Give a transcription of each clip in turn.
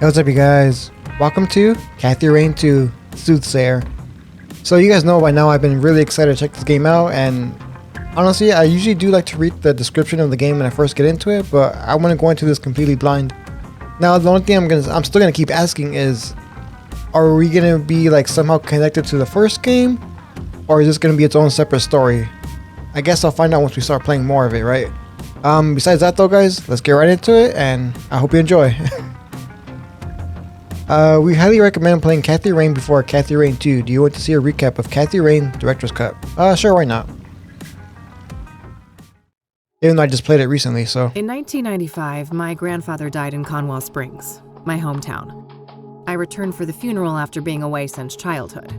Hey, what's up, you guys? Welcome to Kathy Rain 2 Soothsayer. So you guys know by now I've been really excited to check this game out, and honestly I usually do like to read the description of the game when I first get into it, but I want to go into this completely blind. Now the only thing I'm still gonna keep asking is, are we gonna be like somehow connected to the first game, or is this gonna be its own separate story? I guess I'll find out once we start playing more of it, right? Besides that though, guys, let's get right into it, and I hope you enjoy. We highly recommend playing Kathy Rain before Kathy Rain 2. Do you want to see a recap of Kathy Rain Director's Cut? Sure, why not? Even though I just played it recently, so. In 1995, my grandfather died in Conwell Springs, my hometown. I returned for the funeral after being away since childhood.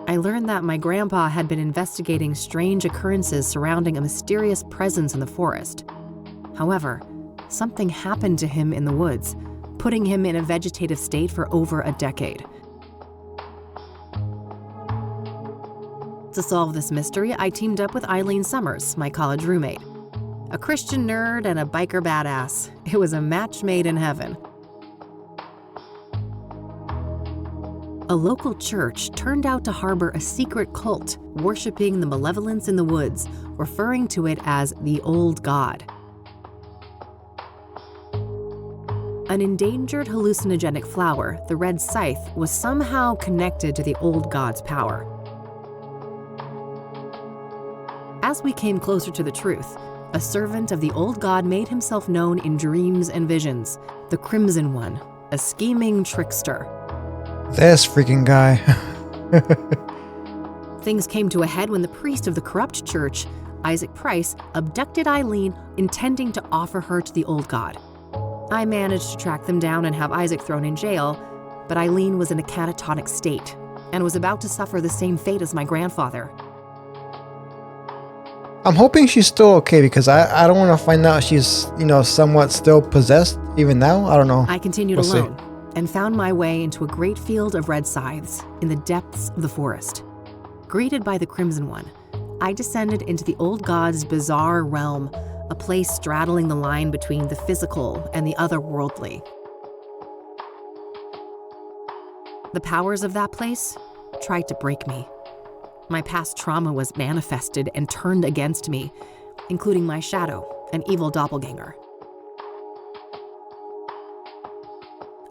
I learned that my grandpa had been investigating strange occurrences surrounding a mysterious presence in the forest. However, something happened to him in the woods, putting him in a vegetative state for over a decade. To solve this mystery, I teamed up with Eileen Summers, my college roommate. A Christian nerd and a biker badass. It was a match made in heaven. A local church turned out to harbor a secret cult, worshiping the malevolence in the woods, referring to it as the Old God. An endangered hallucinogenic flower, the red scythe, was somehow connected to the Old God's power. As we came closer to the truth, a servant of the Old God made himself known in dreams and visions, the Crimson One, a scheming trickster. This freaking guy. Things came to a head when the priest of the corrupt church, Isaac Price, abducted Eileen, intending to offer her to the Old God. I managed to track them down and have Isaac thrown in jail, but Eileen was in a catatonic state and was about to suffer the same fate as my grandfather. I'm hoping she's still okay, because I don't want to find out she's, somewhat still possessed even now. I don't know. I continued alone and found my way into a great field of red scythes in the depths of the forest. Greeted by the Crimson One, I descended into the Old God's bizarre realm, a place straddling the line between the physical and the otherworldly. The powers of that place tried to break me. My past trauma was manifested and turned against me, including my shadow, an evil doppelganger.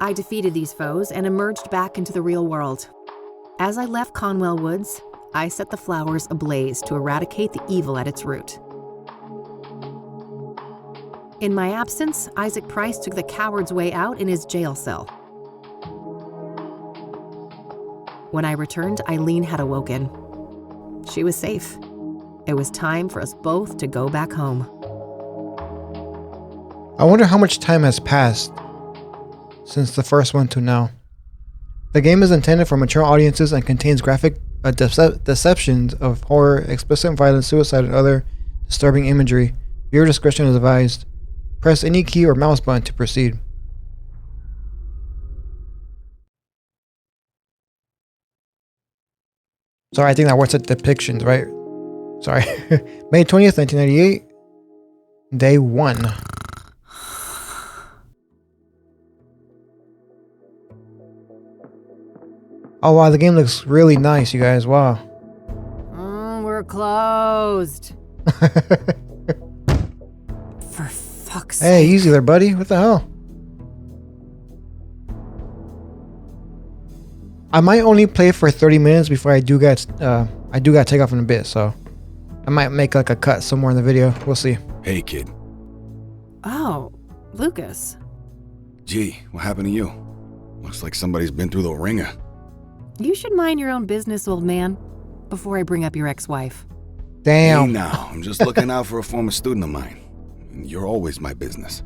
I defeated these foes and emerged back into the real world. As I left Conwell Woods, I set the flowers ablaze to eradicate the evil at its root. In my absence, Isaac Price took the coward's way out in his jail cell. When I returned, Eileen had awoken. She was safe. It was time for us both to go back home. I wonder how much time has passed since the first one to now. The game is intended for mature audiences and contains graphic deceptions of horror, explicit violence, suicide, and other disturbing imagery. Viewer discretion is advised. Press any key or mouse button to proceed. Sorry, I think that works at depictions, right? Sorry. May 20th, 1998. Day 1. Oh wow, the game looks really nice, you guys. Wow. We're closed. For fuck's sake. Hey, easy there, buddy. What the hell? I might only play for 30 minutes before I do gotta take off in a bit, so I might make like a cut somewhere in the video. We'll see. Hey, kid. Oh, Lucas. Gee, what happened to you? Looks like somebody's been through the ringer. You should mind your own business, old man, before I bring up your ex-wife. Damn. Hey now, I'm just looking out for a former student of mine. You're always my business.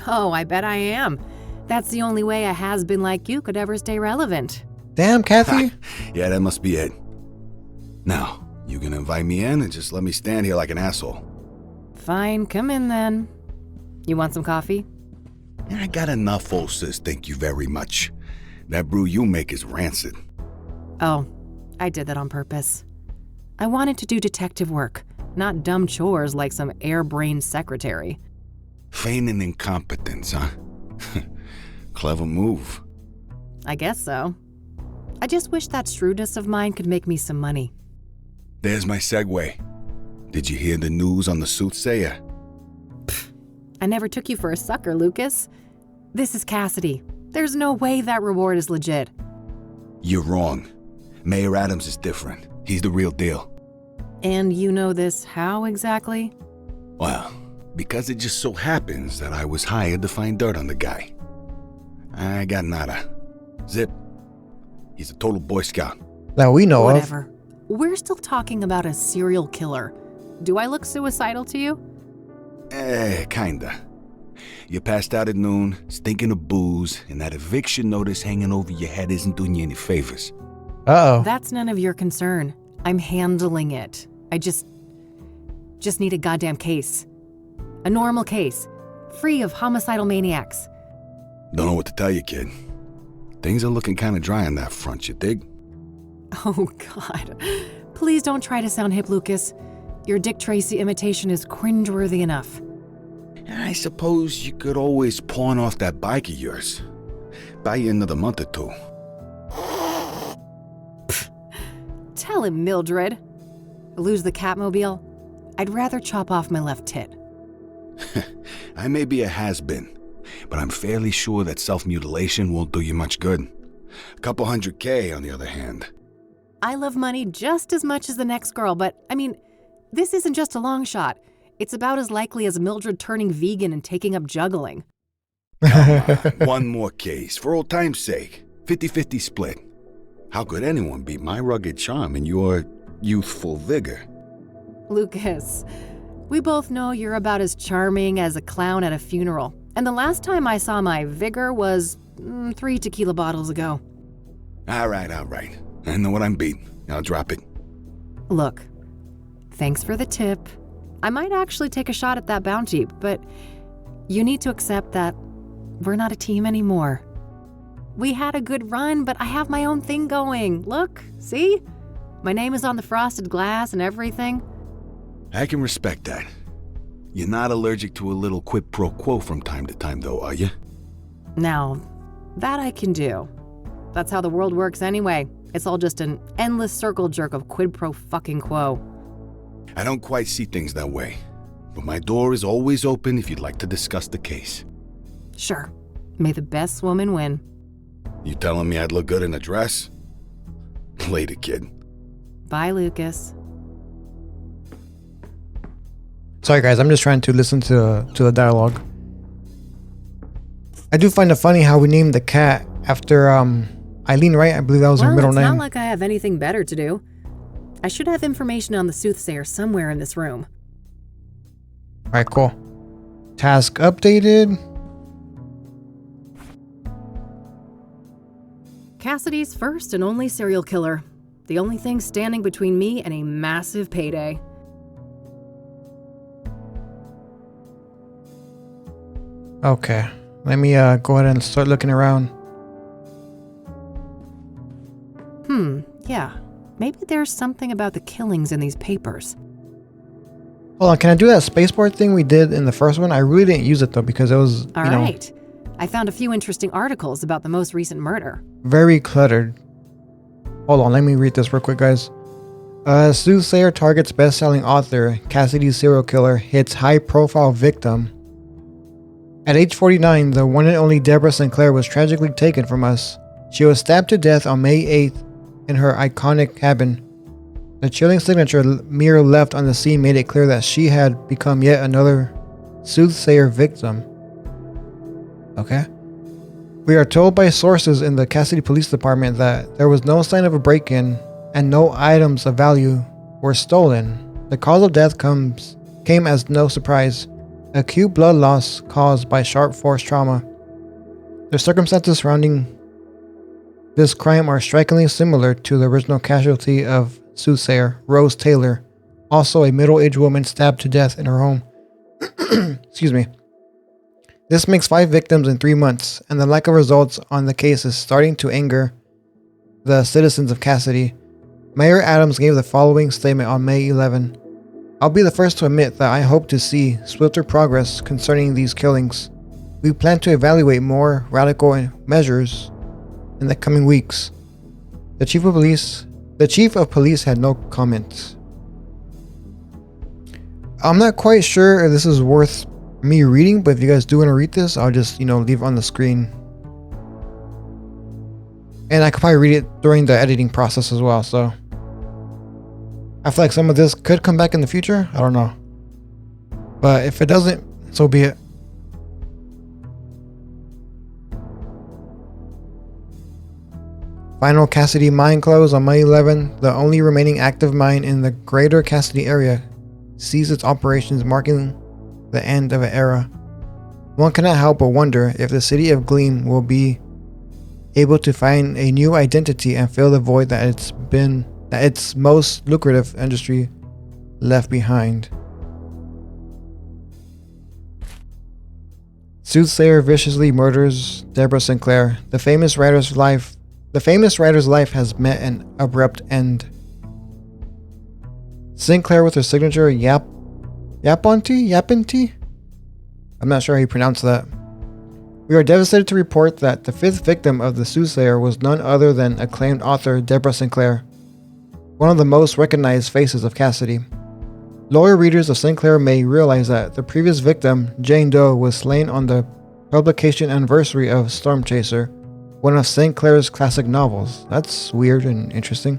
Oh, I bet I am. That's the only way a has-been like you could ever stay relevant. Damn, Kathy. Yeah, that must be it. Now, you gonna invite me in and just let me stand here like an asshole? Fine, come in then. You want some coffee? I got enough, old sis, thank you very much. That brew you make is rancid. Oh, I did that on purpose. I wanted to do detective work, not dumb chores like some airbrained secretary. Feigning incompetence, huh? Clever move. I guess so. I just wish that shrewdness of mine could make me some money. There's my segue. Did you hear the news on the Soothsayer? I never took you for a sucker, Lucas. This is Cassidy. There's no way that reward is legit. You're wrong. Mayor Adams is different. He's the real deal. And you know this how exactly? Well, because it just so happens that I was hired to find dirt on the guy. I got nada. Zip. He's a total Boy Scout. That we know Whatever. We're still talking about a serial killer. Do I look suicidal to you? Kinda. You passed out at noon, stinking of booze, and that eviction notice hanging over your head isn't doing you any favors. of. Uh-oh. That's none of your concern. I'm handling it. I just need a goddamn case. A normal case. Free of homicidal maniacs. Don't know what to tell you, kid. Things are looking kinda dry on that front, you dig? Oh, God. Please don't try to sound hip, Lucas. Your Dick Tracy imitation is cringeworthy enough. I suppose you could always pawn off that bike of yours. Buy you another month or two. Tell him, Mildred. Lose the Catmobile? I'd rather chop off my left tit. I may be a has-been, but I'm fairly sure that self-mutilation won't do you much good. A couple $100K, on the other hand. I love money just as much as the next girl, but, I mean, this isn't just a long shot. It's about as likely as Mildred turning vegan and taking up juggling. One more case, for old time's sake. 50-50 split. How could anyone beat my rugged charm and your youthful vigor? Lucas, we both know you're about as charming as a clown at a funeral. And the last time I saw my vigor was 3 tequila bottles ago. All right. I know what I'm beating. I'll drop it. Look, thanks for the tip. I might actually take a shot at that bounty, but you need to accept that we're not a team anymore. We had a good run, but I have my own thing going. Look, see? My name is on the frosted glass and everything. I can respect that. You're not allergic to a little quid pro quo from time to time, though, are you? Now, that I can do. That's how the world works anyway. It's all just an endless circle jerk of quid pro fucking quo. I don't quite see things that way, but my door is always open if you'd like to discuss the case. Sure. May the best woman win. You telling me I'd look good in a dress? Later, kid. Bye, Lucas. Sorry, guys. I'm just trying to listen to the dialogue. I do find it funny how we named the cat after Eileen, right? I believe that was her middle name. Well, it's not like I have anything better to do. I should have information on the Soothsayer somewhere in this room. Alright, cool. Task updated. Cassidy's first and only serial killer. The only thing standing between me and a massive payday. Okay. Let me go ahead and start looking around. Yeah. Maybe there's something about the killings in these papers. Hold on, can I do that spacebar thing we did in the first one? I really didn't use it though because it was, All right. I found a few interesting articles about the most recent murder. very cluttered. Hold on, let me read this real quick, guys. Soothsayer targets best-selling author, Cassidy serial killer hits high-profile victim. At age 49, the one and only Deborah Sinclair was tragically taken from us. She was stabbed to death on May 8th in her iconic cabin. The chilling signature Mir left on the scene made it clear that she had become yet another Soothsayer victim. Okay. We are told by sources in the Cassidy Police Department that there was no sign of a break-in and no items of value were stolen. The cause of death came as no surprise. Acute blood loss caused by sharp force trauma. The circumstances surrounding this crime are strikingly similar to the original casualty of Soothsayer, Rose Taylor, also a middle-aged woman stabbed to death in her home. Excuse me. This makes 5 victims in 3 months, and the lack of results on the case is starting to anger the citizens of Cassidy. Mayor Adams gave the following statement on May 11. I'll be the first to admit that I hope to see swifter progress concerning these killings. We plan to evaluate more radical measures in the coming weeks. The chief of police had no comment. I'm not quite sure if this is worth me reading, but if you guys do want to read this, I'll just, leave it on the screen. And I could probably read it during the editing process as well, so I feel like some of this could come back in the future. I don't know. But if it doesn't, so be it. Final Cassidy mine closed on May 11. The only remaining active mine in the greater Cassidy area ceased its operations, marking the end of an era. One cannot help but wonder if the city of Gleam will be able to find a new identity and fill the void that its most lucrative industry left behind. Soothsayer viciously murders Deborah Sinclair. The famous writer's life has met an abrupt end. Sinclair, with her signature Yapinti? I'm not sure how you pronounce that. We are devastated to report that the fifth victim of the Soothsayer was none other than acclaimed author Deborah Sinclair, one of the most recognized faces of Cassidy. Loyal readers of Sinclair may realize that the previous victim, Jane Doe, was slain on the publication anniversary of Storm Chaser, one of Sinclair's classic novels. That's weird and interesting.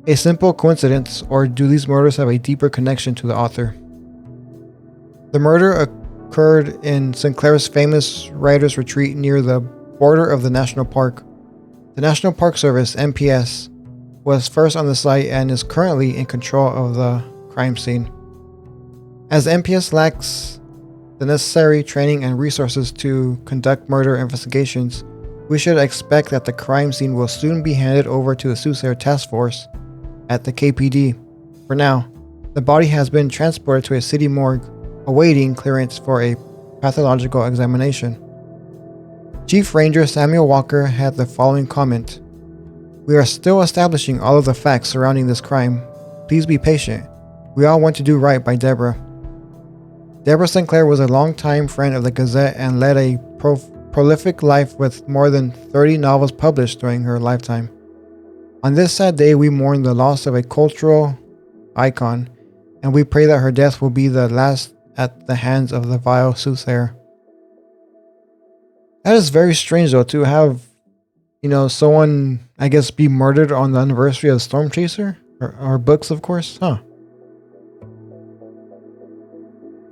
A simple coincidence, or do these murders have a deeper connection to the author? The murder occurred in Sinclair's famous writer's retreat near the border of the national park. The National Park Service, NPS, was first on the site and is currently in control of the crime scene. As NPS lacks the necessary training and resources to conduct murder investigations, we should expect that the crime scene will soon be handed over to the Soothsayer Task Force at the KPD. For now, the body has been transported to a city morgue, awaiting clearance for a pathological examination. Chief Ranger Samuel Walker had the following comment: "We are still establishing all of the facts surrounding this crime. Please be patient. We all want to do right by Deborah." Deborah Sinclair was a longtime friend of the Gazette and led a prolific life with more than 30 novels published during her lifetime. On this sad day, we mourn the loss of a cultural icon, and we pray that her death will be the last at the hands of the vile Soothsayer. That is very strange, though, to have, someone, I guess, be murdered on the anniversary of Storm Chaser, or books, of course, huh?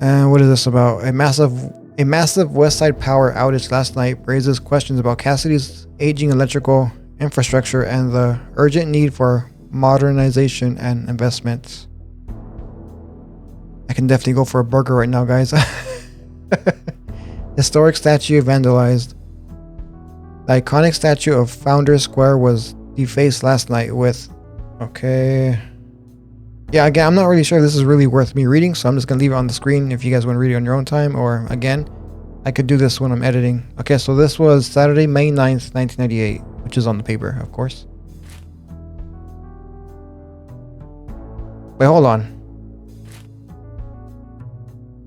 And what is this about? A massive West Side power outage last night raises questions about Cassidy's aging electrical infrastructure and the urgent need for modernization and investments. I can definitely go for a burger right now, guys. Historic statue vandalized. The iconic statue of Founders Square was defaced last night with... Okay... Yeah, again, I'm not really sure if this is really worth me reading, so I'm just going to leave it on the screen if you guys want to read it on your own time, or again, I could do this when I'm editing. Okay, so this was Saturday, May 9th, 1998, which is on the paper, of course. Wait, hold on.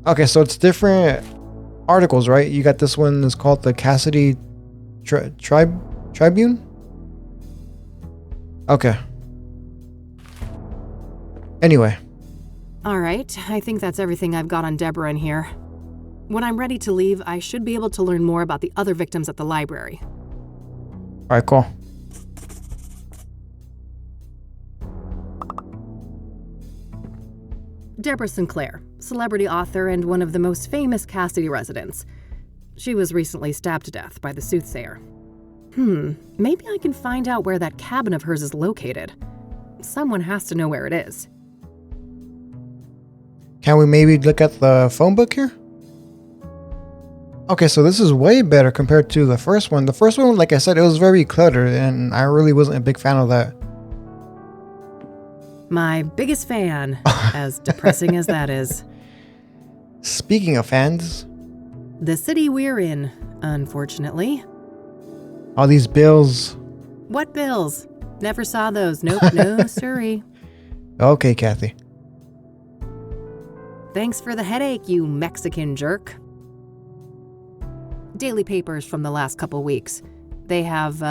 Okay, so it's different articles, right? You got this one is called the Cassidy Tribune? Okay. Anyway. All right, I think that's everything I've got on Deborah in here. When I'm ready to leave, I should be able to learn more about the other victims at the library. All right, cool. Deborah Sinclair, celebrity author and one of the most famous Cassidy residents. She was recently stabbed to death by the Soothsayer. Maybe I can find out where that cabin of hers is located. Someone has to know where it is. Can we maybe look at the phone book here? Okay, so this is way better compared to the first one. The first one, like I said, it was very cluttered, and I really wasn't a big fan of that. My biggest fan, as depressing as that is. Speaking of fans... The city we're in, unfortunately. All these bills. What bills? Never saw those. Nope, no siree. Okay, Kathy. Thanks for the headache, you Mexican jerk. Daily papers from the last couple weeks. They have,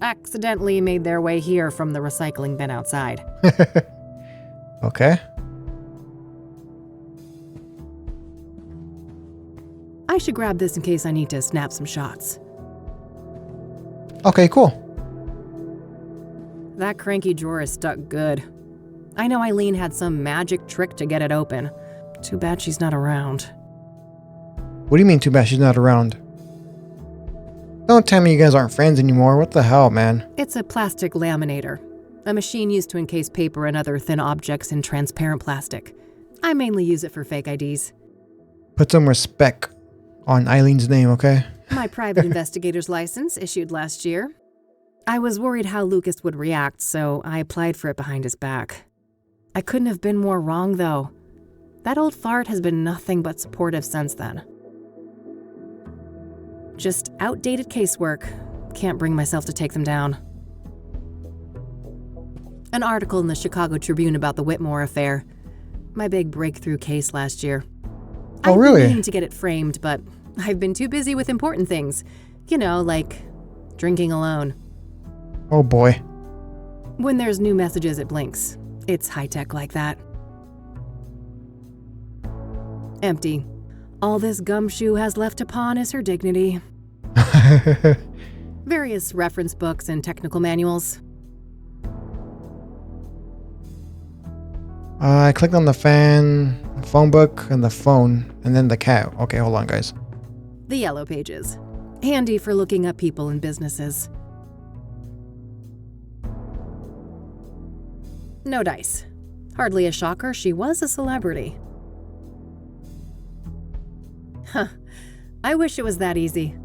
accidentally made their way here from the recycling bin outside. Okay. I should grab this in case I need to snap some shots. Okay, cool. That cranky drawer is stuck good. I know Eileen had some magic trick to get it open. Too bad she's not around. What do you mean too bad she's not around? Don't tell me you guys aren't friends anymore. What the hell, man? It's a plastic laminator, a machine used to encase paper and other thin objects in transparent plastic. I mainly use it for fake IDs. Put some respect on Eileen's name, okay? My private investigator's license, issued last year. I was worried how Lucas would react, so I applied for it behind his back. I couldn't have been more wrong, though. That old fart has been nothing but supportive since then. Just outdated casework. Can't bring myself to take them down. An article in the Chicago Tribune about the Whitmore affair. My big breakthrough case last year. Oh, I've really? been meaning to get it framed, but I've been too busy with important things. You know, like drinking alone. Oh boy. When there's new messages, it blinks. It's high-tech like that. Empty. All this gumshoe has left to pawn is her dignity. Various reference books and technical manuals. I clicked on the fan, phone book, and the phone, and then the cat. Okay, hold on, guys. The yellow pages. Handy for looking up people and businesses. No dice. Hardly a shocker, she was a celebrity. Huh. I wish it was that easy.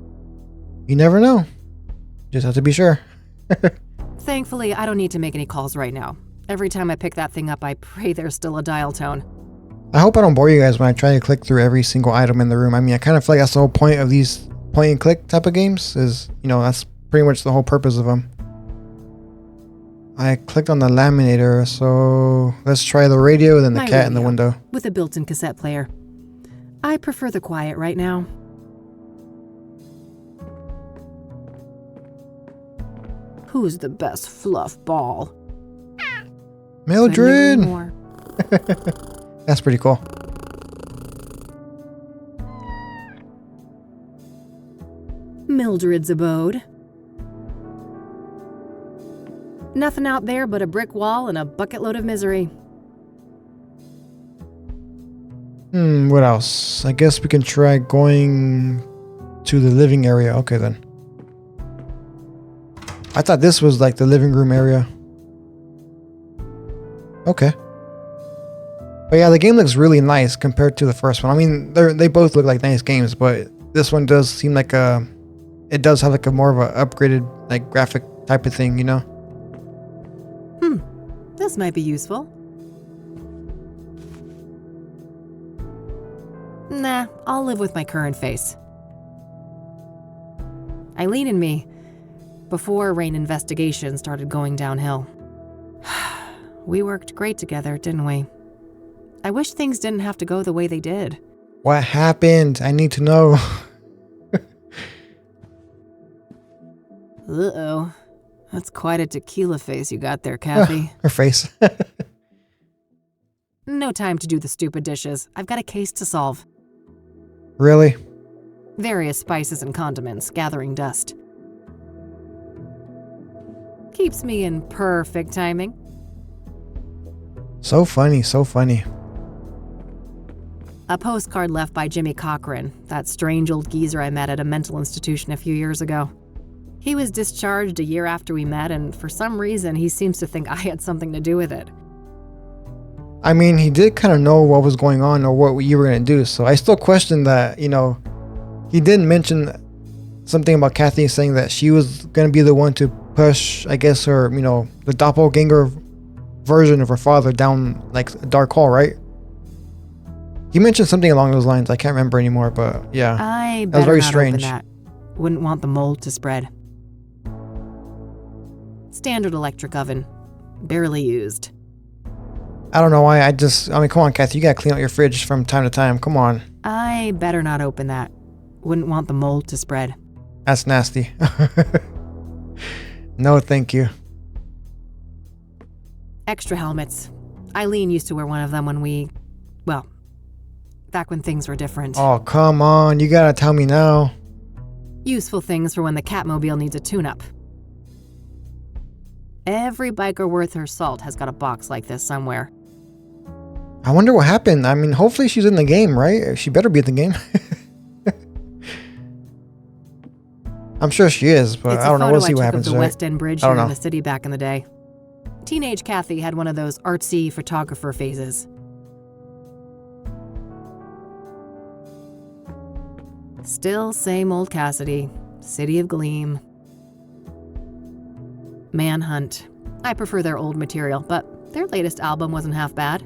You never know. Just have to be sure. Thankfully, I don't need to make any calls right now. Every time I pick that thing up, I pray there's still a dial tone. I hope I don't bore you guys when I try to click through every single item in the room. I mean, I kind of feel like that's the whole point of these point and click type of games is, you know, that's pretty much the whole purpose of them. I clicked on the laminator, so let's try the radio, then the My cat in the radio, window. with a built-in cassette player. I prefer the quiet right now. Who's the best fluff ball? Mildred! Couldn't agree more. That's pretty cool. Mildred's abode. Nothing out there but a brick wall and a bucket load of misery. What else? I guess we can try going to the living area. Okay, then. I thought this was like the living room area. Okay. But yeah, the game looks really nice compared to the first one. I mean, they both look like nice games, but this one does seem like it does have like a more of a upgraded like graphic type of thing, you know? This might be useful. Nah, I'll live with my current face. Eileen and me, before Rain investigation started going downhill. We worked great together, didn't we? I wish things didn't have to go the way they did. What happened? I need to know. Uh-oh. That's quite a tequila face you got there, Kathy. Her face. No time to do the stupid dishes. I've got a case to solve. Really? Various spices and condiments gathering dust. Keeps me in perfect timing. So funny, so funny. A postcard left by Jimmy Cochran, that strange old geezer I met at a mental institution a few years ago. He was discharged a year after we met, and for some reason he seems to think I had something to do with it. I mean, he did kind of know what was going on or what you were going to do, so I still question that, you know, he did mention something about Kathy saying that she was going to be the one to push, I guess, her, you know, the doppelganger version of her father down, like, a dark hole, right? He mentioned something along those lines. I can't remember anymore, but yeah. I that was better very not strange. open that. Wouldn't want the mold to spread. Standard electric oven. Barely used. I don't know why. I mean, come on, Kathy. You gotta clean out your fridge from time to time. Come on. I better not open that. Wouldn't want the mold to spread. That's nasty. No, thank you. Extra helmets. Eileen used to wear one of them back when things were different. Oh, come on. You gotta tell me now. Useful things for when the Catmobile needs a tune-up. Every biker worth her salt has got a box like this somewhere. I wonder what happened. I mean, hopefully she's in the game, right? She better be in the game. I'm sure she is, but I don't know. We'll see what happens. It's a photo I took of the West End Bridge I here don't in know. the city back in the day. Teenage Kathy had one of those artsy photographer phases. Still same old Cassidy, City of Gleam. Manhunt. I prefer their old material, but their latest album wasn't half bad.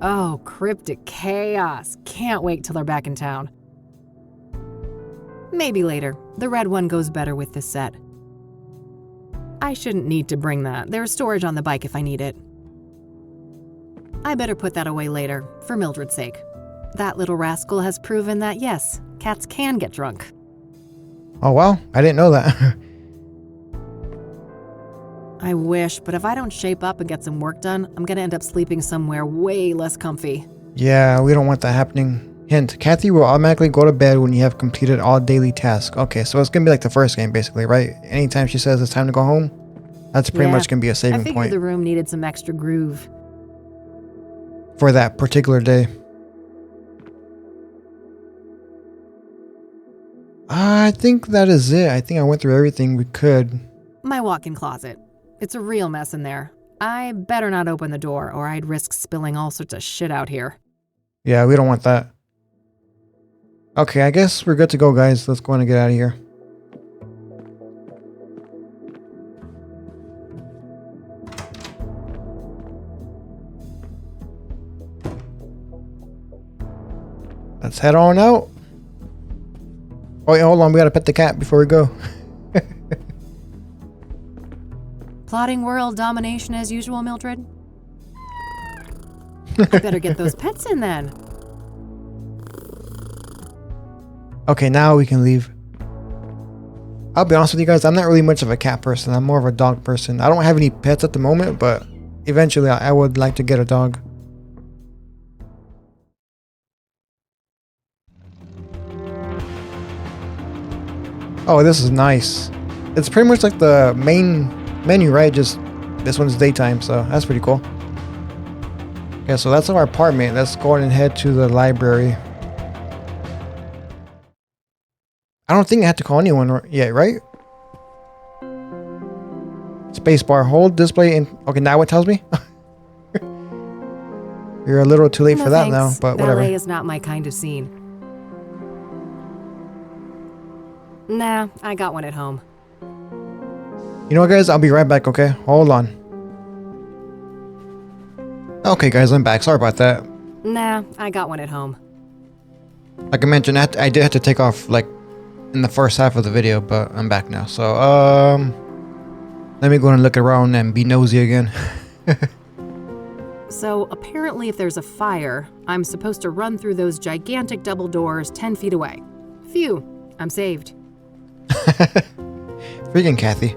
Oh, Cryptic Chaos. Can't wait till they're back in town. Maybe later. The red one goes better with this set. I shouldn't need to bring that. There's storage on the bike if I need it. I better put that away later, for Mildred's sake. That little rascal has proven that yes, cats can get drunk. Oh, wow. I didn't know that. I wish, but if I don't shape up and get some work done, I'm gonna end up sleeping somewhere way less comfy. Yeah, we don't want that happening. Hint, Kathy will automatically go to bed when you have completed all daily tasks. Okay, so it's gonna be like the first game, basically, right? Anytime she says it's time to go home, that's pretty much gonna be a I saving figured point the room needed some extra groove. for that particular day. I think that is it. I think I went through everything we could. My walk-in closet. It's a real mess in there. I better not open the door, or I'd risk spilling all sorts of shit out here. Yeah, we don't want that. Okay, I guess we're good to go, guys. Let's go on and get out of here. Let's head on out. Oh, wait, hold on. We gotta pet the cat before we go. Plotting world domination as usual, Mildred? I better get those pets in then. Okay, now we can leave. I'll be honest with you guys, I'm not really much of a cat person. I'm more of a dog person. I don't have any pets at the moment, but eventually I would like to get a dog. Oh, this is nice. It's pretty much like the main menu, right? Just this one's daytime, so that's pretty cool. Okay, so that's our apartment. Let's go on and head to the library. I don't think I had to call anyone yet, right? Spacebar, hold display in. Okay, now it tells me. You're a little too late for that now, but whatever. Ballet is not my kind of scene. Nah, I got one at home. You know what, guys? I'll be right back, okay? Hold on. Okay, guys, I'm back. Sorry about that. Nah, I got one at home. Like I mentioned, I did have to take off, like, in the first half of the video, but I'm back now. So, let me go and look around and be nosy again. So, apparently if there's a fire, I'm supposed to run through those gigantic double doors 10 feet away. Phew, I'm saved. Freaking Kathy.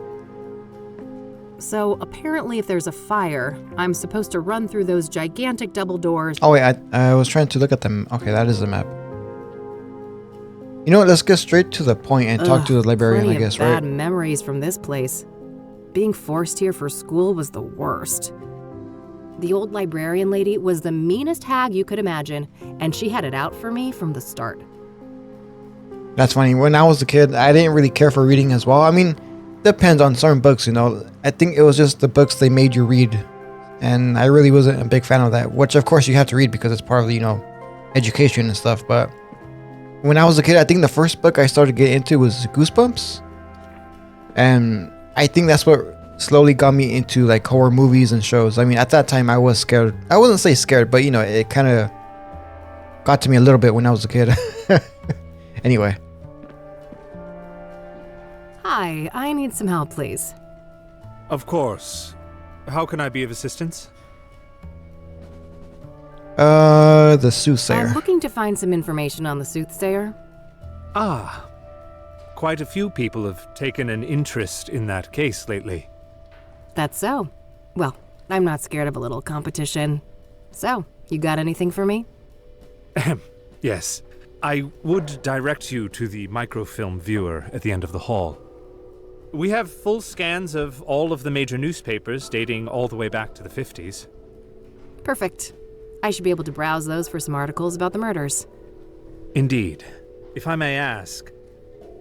So, apparently if there's a fire, I'm supposed to run through those gigantic double doors. Oh, wait, I was trying to look at them. Okay, that is the map. You know what, let's get straight to the point and talk to the librarian, I guess, right? Bad memories from this place. Being forced here for school was the worst. The old librarian lady was the meanest hag you could imagine, and she had it out for me from the start. That's funny. When I was a kid, I didn't really care for reading as well. I mean, depends on certain books, you know. I think it was just the books they made you read. And I really wasn't a big fan of that, which of course you have to read because it's part of the, you know, education and stuff. But when I was a kid, I think the first book I started getting into was Goosebumps. And I think that's what slowly got me into like horror movies and shows. I mean, at that time I was scared. I wouldn't say scared, but you know, it kind of got to me a little bit when I was a kid. Anyway. Hi, I need some help, please. Of course. How can I be of assistance? The Soothsayer. I'm looking to find some information on the Soothsayer. Ah, quite a few people have taken an interest in that case lately. That's so. Well, I'm not scared of a little competition. So, you got anything for me? Yes, I would direct you to the microfilm viewer at the end of the hall. We have full scans of all of the major newspapers dating all the way back to the 50s. Perfect. I should be able to browse those for some articles about the murders. Indeed. If I may ask,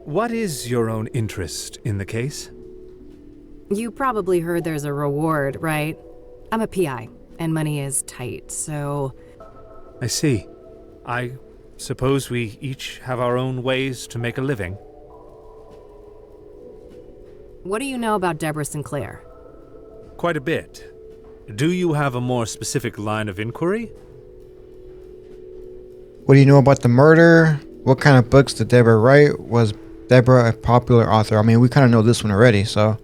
what is your own interest in the case? You probably heard there's a reward, right? I'm a PI, and money is tight, so... I see. I suppose we each have our own ways to make a living. What do you know about Deborah Sinclair? Quite a bit. Do you have a more specific line of inquiry? What do you know about the murder? What kind of books did Deborah write? Was Deborah a popular author? I mean, we kind of know this one already, so...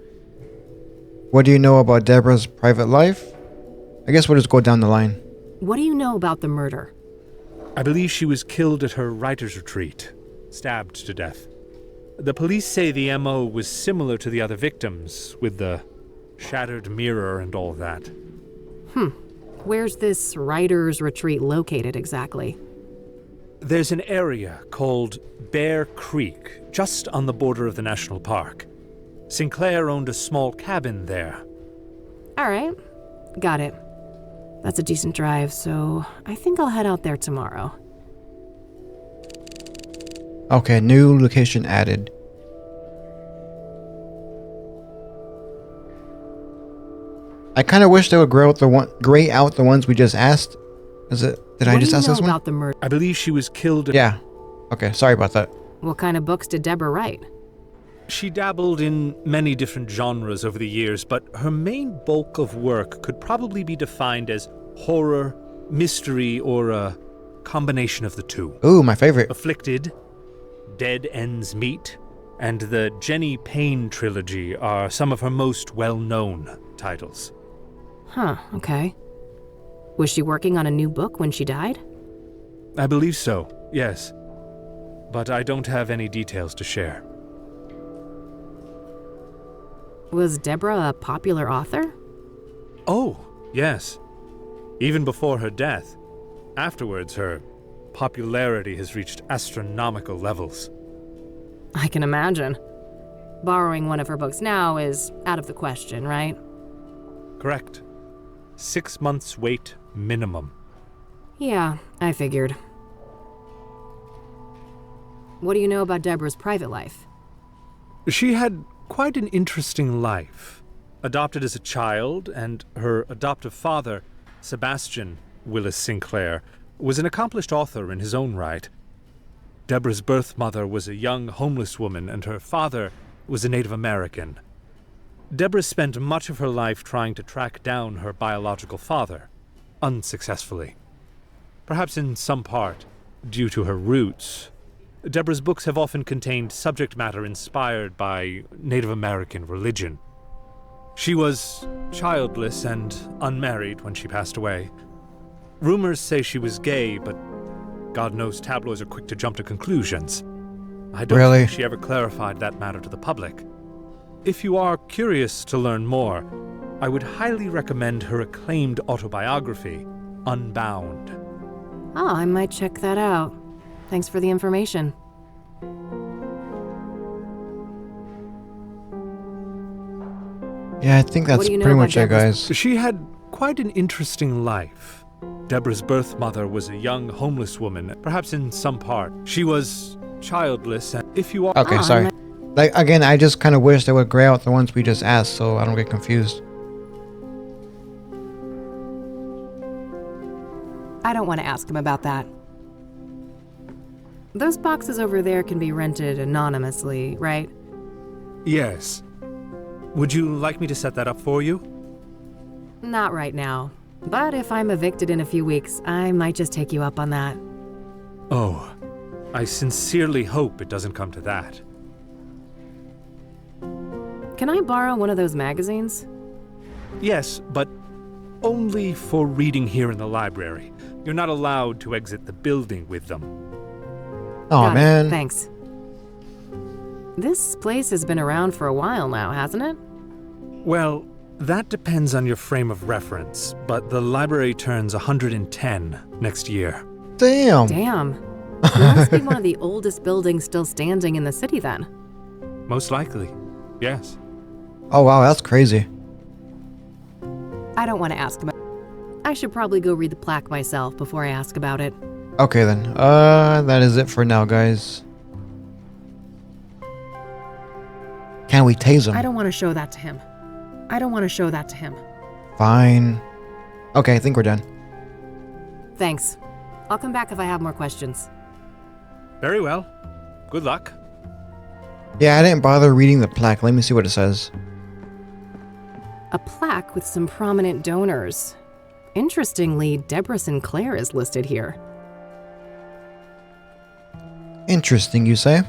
What do you know about Deborah's private life? I guess we'll just go down the line. What do you know about the murder? I believe she was killed at her writer's retreat, stabbed to death. The police say the MO was similar to the other victims, with the shattered mirror and all that. Where's this writer's retreat located exactly? There's an area called Bear Creek, just on the border of the national park. Sinclair owned a small cabin there. All right, got it. That's a decent drive, so I think I'll head out there tomorrow. Okay, new location added. I kind of wish they would gray out the ones we just asked. Did I just ask this one? About the murder? I believe she was killed. Yeah. Okay, sorry about that. What kind of books did Deborah write? She dabbled in many different genres over the years, but her main bulk of work could probably be defined as horror, mystery, or a combination of the two. Ooh, my favorite. Afflicted, Dead Ends Meet, and the Jenny Payne trilogy are some of her most well-known titles. Huh, okay. Was she working on a new book when she died? I believe so, yes. But I don't have any details to share. Was Deborah a popular author? Oh, yes. Even before her death. Afterwards, her popularity has reached astronomical levels. I can imagine. Borrowing one of her books now is out of the question, right? Correct. 6 months wait minimum. Yeah, I figured. What do you know about Deborah's private life? She had quite an interesting life. Adopted as a child, and her adoptive father, Sebastian Willis Sinclair, was an accomplished author in his own right. Deborah's birth mother was a young homeless woman, and her father was a Native American. Deborah spent much of her life trying to track down her biological father, unsuccessfully. Perhaps in some part due to her roots, Deborah's books have often contained subject matter inspired by Native American religion. She was childless and unmarried when she passed away. Rumors say she was gay, but God knows tabloids are quick to jump to conclusions. I don't think she ever clarified that matter to the public. If you are curious to learn more, I would highly recommend her acclaimed autobiography, Unbound. Oh, I might check that out. Thanks for the information. Yeah, I think that's pretty much it, guys. She had quite an interesting life. Deborah's birth mother was a young homeless woman, perhaps in some part. She was childless, and if you are... Okay, sorry. Like, again, I just kind of wish they would gray out the ones we just asked so I don't get confused. I don't want to ask him about that. Those boxes over there can be rented anonymously, right? Yes. Would you like me to set that up for you? Not right now. But if I'm evicted in a few weeks, I might just take you up on that. Oh, I sincerely hope it doesn't come to that. Can I borrow one of those magazines? Yes, but only for reading here in the library. You're not allowed to exit the building with them. Oh Got it. man. Thanks. This place has been around for a while now, hasn't it? Well, that depends on your frame of reference, but the library turns 110 next year. Damn. Damn. It must be one of the oldest buildings still standing in the city then. Most likely, yes. Oh wow, that's crazy. I don't want to ask about it. I should probably go read the plaque myself before I ask about it. Okay then. That is it for now, guys. Can we tase him? I don't want to show that to him. Fine. Okay, I think we're done. Thanks. I'll come back if I have more questions. Very well. Good luck. Yeah, I didn't bother reading the plaque. Let me see what it says. A plaque with some prominent donors. Interestingly, Deborah Sinclair is listed here. Interesting, you say?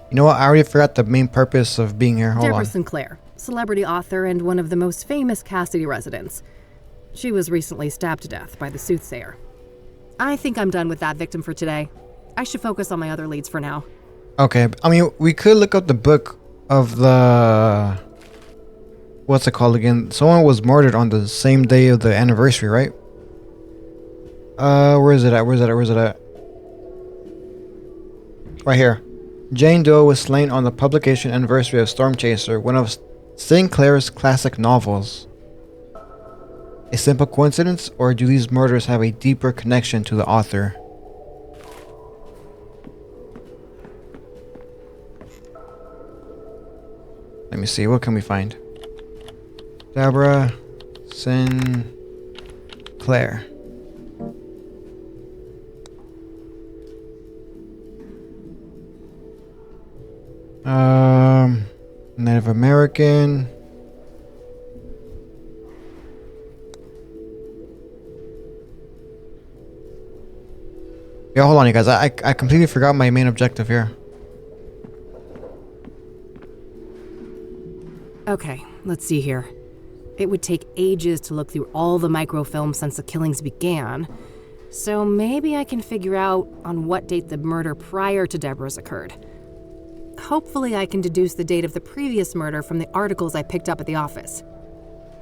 You know what? I already forgot the main purpose of being here. Hold Deborah on. Sinclair, celebrity author and one of the most famous Cassidy residents. She was recently stabbed to death by the Soothsayer. I think I'm done with that victim for today. I should focus on my other leads for now. Okay, I mean, we could look up the book of the... What's it called again? Someone was murdered on the same day of the anniversary, right? Where is it at? Right here. Jane Doe was slain on the publication anniversary of Storm Chaser, one of Sinclair's classic novels. A simple coincidence, or do these murders have a deeper connection to the author? Let me see, what can we find? Deborah Sinclair. Native American. Yeah, hold on, you guys. I completely forgot my main objective here. Okay, let's see here. It would take ages to look through all the microfilms since the killings began, so maybe I can figure out on what date the murder prior to Deborah's occurred. Hopefully I can deduce the date of the previous murder from the articles I picked up at the office.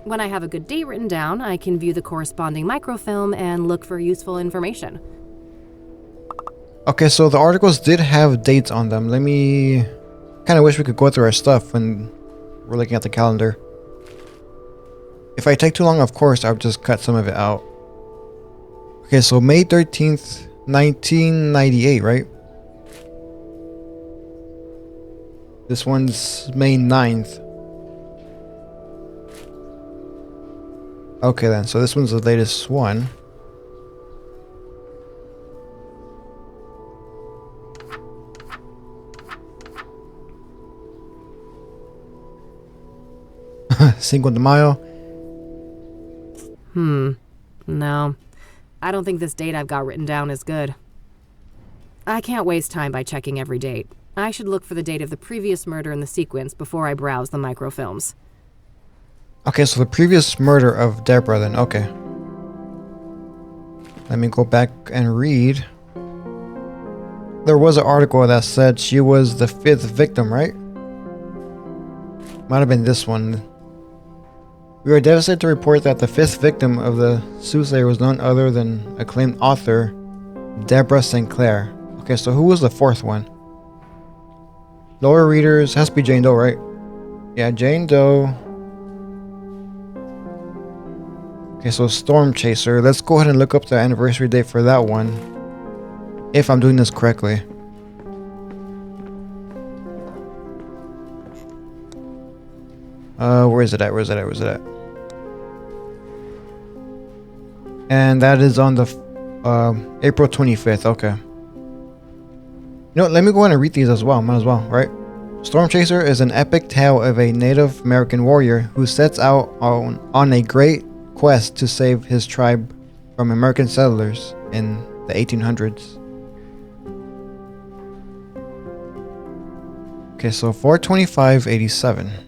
When I have a good date written down, I can view the corresponding microfilm and look for useful information. Okay, so the articles did have dates on them. Let me... kind of wish we could go through our stuff when we're looking at the calendar. If I take too long, of course, I'll just cut some of it out. Okay, so May 13th, 1998, right? This one's May 9th. Okay then, so this one's the latest one. Cinco de Mayo. No. I don't think this date I've got written down is good. I can't waste time by checking every date. I should look for the date of the previous murder in the sequence before I browse the microfilms. Okay, so the previous murder of Deborah then, okay. Let me go back and read. There was an article that said she was the 5th victim, right? Might have been this one. We are devastated to report that the 5th victim of the Soothsayer was none other than acclaimed author Deborah Sinclair. Okay, so who was the 4th one? Lower readers, has to be Jane Doe, right? Yeah, Jane Doe. Okay, so Storm Chaser. Let's go ahead and look up the anniversary date for that one. If I'm doing this correctly. Where is it at? And that is on the April 25th. Okay. You know what, let me go ahead and read these as well. Might as well, right? Storm Chaser is an epic tale of a Native American warrior who sets out on a great quest to save his tribe from American settlers in the 1800s. Okay, so 425.87.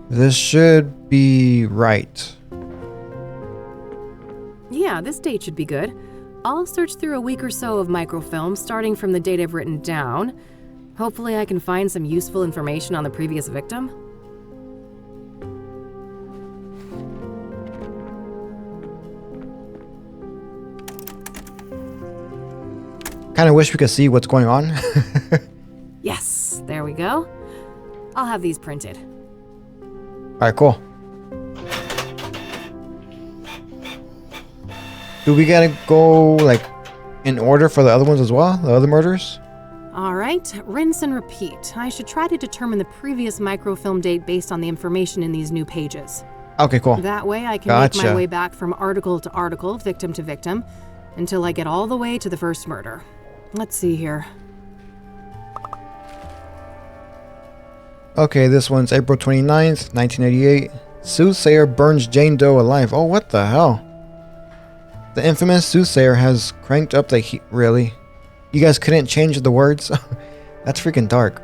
This should be right. Yeah, this date should be good. I'll search through a week or so of microfilm, starting from the date I've written down. Hopefully I can find some useful information on the previous victim. Kind of wish we could see what's going on. Yes, there we go. I'll have these printed. Alright, cool. Do we gotta go, like, in order for the other ones as well? The other murders? Alright, rinse and repeat. I should try to determine the previous microfilm date based on the information in these new pages. Okay, cool. That way I can make Gotcha. my way back from article to article, victim to victim, until I get all the way to the first murder. Let's see here. Okay, this one's April 29th, 1988. Soothsayer burns Jane Doe alive. Oh, what the hell? The infamous Soothsayer has cranked up the heat. Really? You guys couldn't change the words? That's freaking dark.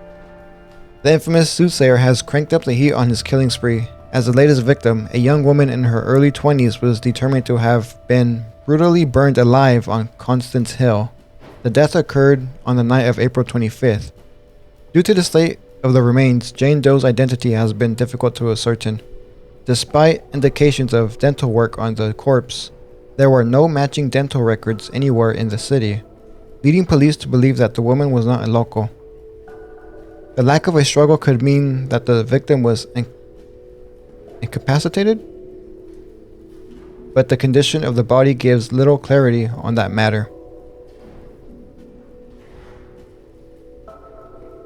The infamous Soothsayer has cranked up the heat on his killing spree. As the latest victim, a young woman in her early 20s was determined to have been brutally burned alive on Constance Hill. The death occurred on the night of April 25th. Due to the state of the remains, Jane Doe's identity has been difficult to ascertain. Despite indications of dental work on the corpse, there were no matching dental records anywhere in the city, leading police to believe that the woman was not a local. The lack of a struggle could mean that the victim was incapacitated, but the condition of the body gives little clarity on that matter.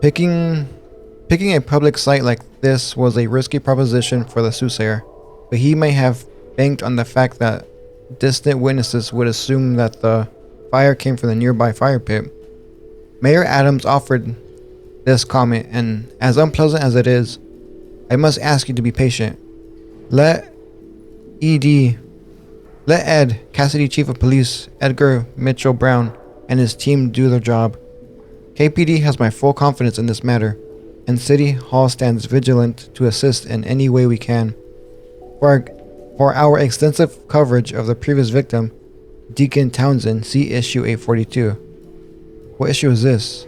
Picking a public site like this was a risky proposition for the Soothsayer, but he may have banked on the fact that distant witnesses would assume that the fire came from the nearby fire pit. Mayor Adams offered this comment, and as unpleasant as it is, I must ask you to be patient. Let Ed, Cassidy Chief of Police Edgar Mitchell Brown, and his team do their job. KPD has my full confidence in this matter, and City Hall stands vigilant to assist in any way we can. For our extensive coverage of the previous victim, Deacon Townsend, see issue 842. What issue is this?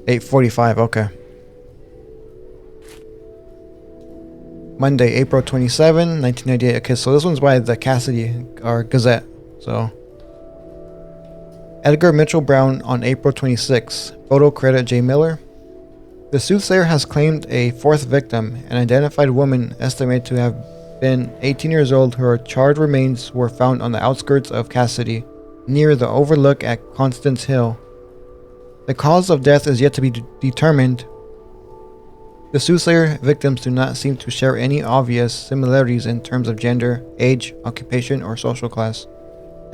845, okay. Monday, April 27, 1998. Okay, so this one's by the Cassidy or Gazette. So Edgar Mitchell Brown on April 26. Photo credit J. Miller. The Soothsayer has claimed a fourth victim, an identified woman estimated to have been 18 years old. Her charred remains were found on the outskirts of Cassidy, near the overlook at Constance Hill. The cause of death is yet to be determined. The Soothsayer victims do not seem to share any obvious similarities in terms of gender, age, occupation, or social class,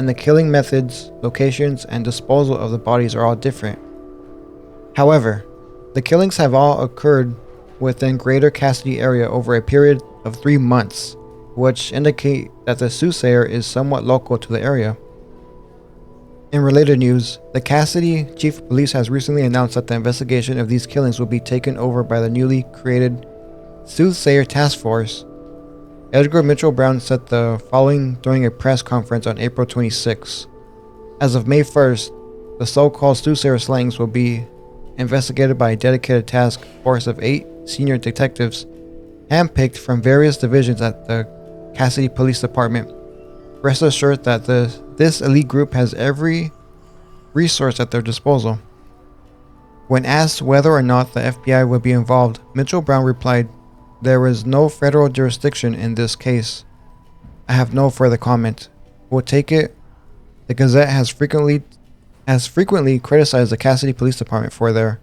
and the killing methods, locations, and disposal of the bodies are all different. However, the killings have all occurred within Greater Cassidy area over a period of 3 months, which indicate that the Soothsayer is somewhat local to the area. In related news, the Cassidy Chief of Police has recently announced that the investigation of these killings will be taken over by the newly created Soothsayer Task Force. Edgar Mitchell Brown said the following during a press conference on April 26. As of May 1st, the so-called Soothsayer slayings will be investigated by a dedicated task force of 8 senior detectives handpicked from various divisions at the Cassidy Police Department. Rest assured that this elite group has every resource at their disposal. When asked whether or not the FBI would be involved, Mitchell Brown replied, "There is no federal jurisdiction in this case. I have no further comment. We'll take it." The Gazette has frequently criticized the Cassidy Police Department for their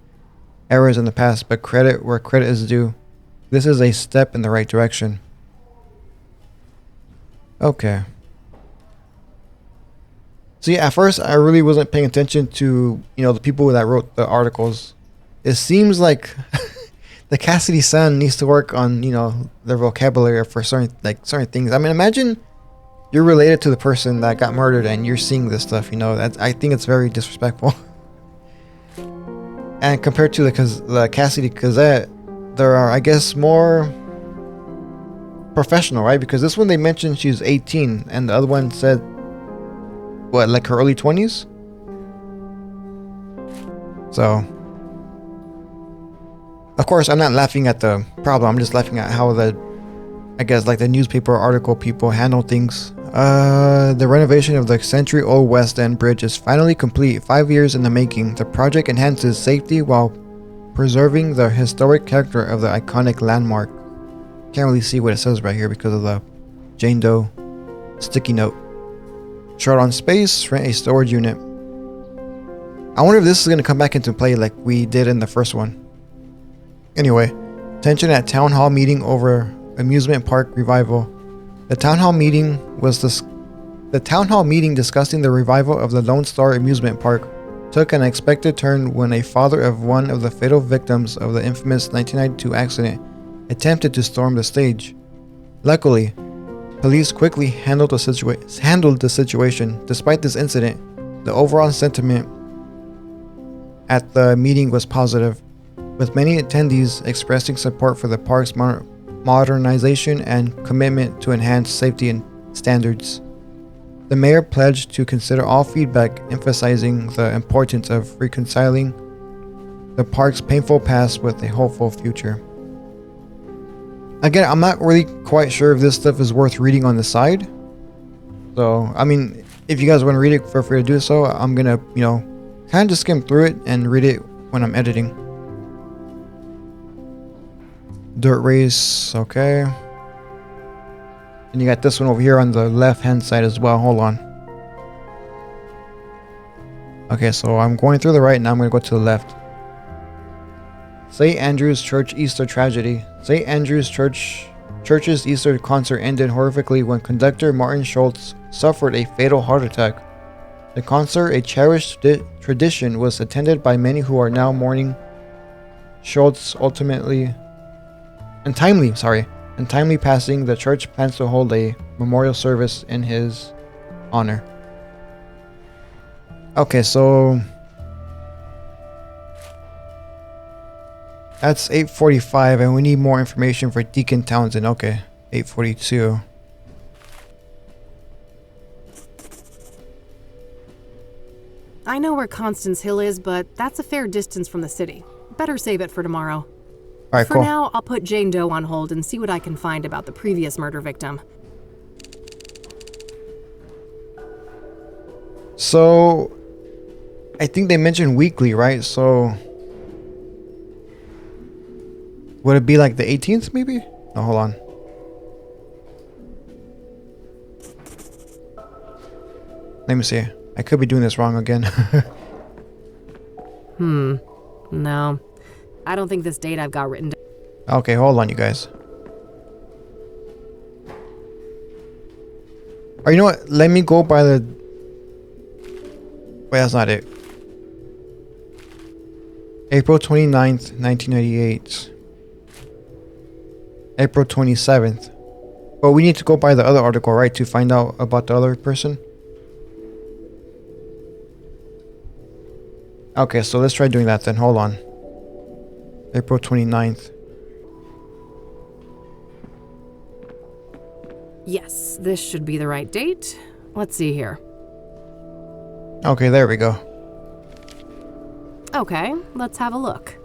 errors in the past, but credit where credit is due. This is a step in the right direction. Okay. See, at first I really wasn't paying attention to, the people that wrote the articles. It seems like the Cassidy son needs to work on, their vocabulary for certain things. I mean, imagine you're related to the person that got murdered and you're seeing this stuff, I think it's very disrespectful. And compared to the Cassidy Gazette, there are, I guess, more professional, right? Because this one they mentioned she's 18 and the other one said, what, like her early 20s? So, of course, I'm not laughing at the problem. I'm just laughing at how the newspaper article people handle things. The renovation of the century-old West End Bridge is finally complete, 5 years in the making. The project enhances safety while preserving the historic character of the iconic landmark. Can't really see what it says right here because of the Jane Doe sticky note. Short on space, rent a storage unit. I wonder if this is going to come back into play like we did in the first one. Anyway, tension at town hall meeting over amusement park revival. The town hall meeting discussing the revival of the Lone Star amusement park took an unexpected turn when a father of one of the fatal victims of the infamous 1992 accident attempted to storm the stage. Luckily, police quickly handled the situation. Despite this incident, the overall sentiment at the meeting was positive, with many attendees expressing support for the park's modernization and commitment to enhance safety and standards. The mayor pledged to consider all feedback, emphasizing the importance of reconciling the park's painful past with a hopeful future. Again, I'm not really quite sure if this stuff is worth reading on the side. So, I mean, if you guys want to read it, feel free to do so. I'm gonna, kind of just skim through it and read it when I'm editing. Dirt race, okay. And you got this one over here on the left hand side as well. Hold on. Okay, so I'm going through the right, now I'm going to go to the left. St. Andrew's Church Easter tragedy. St. Andrew's Church's Easter concert ended horrifically when conductor Martin Schultz suffered a fatal heart attack. The concert, a cherished tradition, was attended by many who are now mourning Schultz untimely passing. The church plans to hold a memorial service in his honor. Okay, so that's 8:45 and we need more information for Deacon Townsend. Okay, 8:42. I know where Constance Hill is, but that's a fair distance from the city. Better save it for tomorrow. Alright, For cool. now, I'll put Jane Doe on hold and see what I can find about the previous murder victim. So, I think they mentioned weekly, right? So, would it be like the 18th maybe? No, hold on. Let me see. I could be doing this wrong again. No. I don't think this date I've got written down. Okay, hold on, you guys. Or you know what? Let me go by the... Wait, that's not it. April 29th, 1998. April 27th. But we need to go by the other article, right? To find out about the other person? Okay, so let's try doing that then. Hold on. April 29th. Yes, this should be the right date. Let's see here. Okay, there we go. Okay, let's have a look.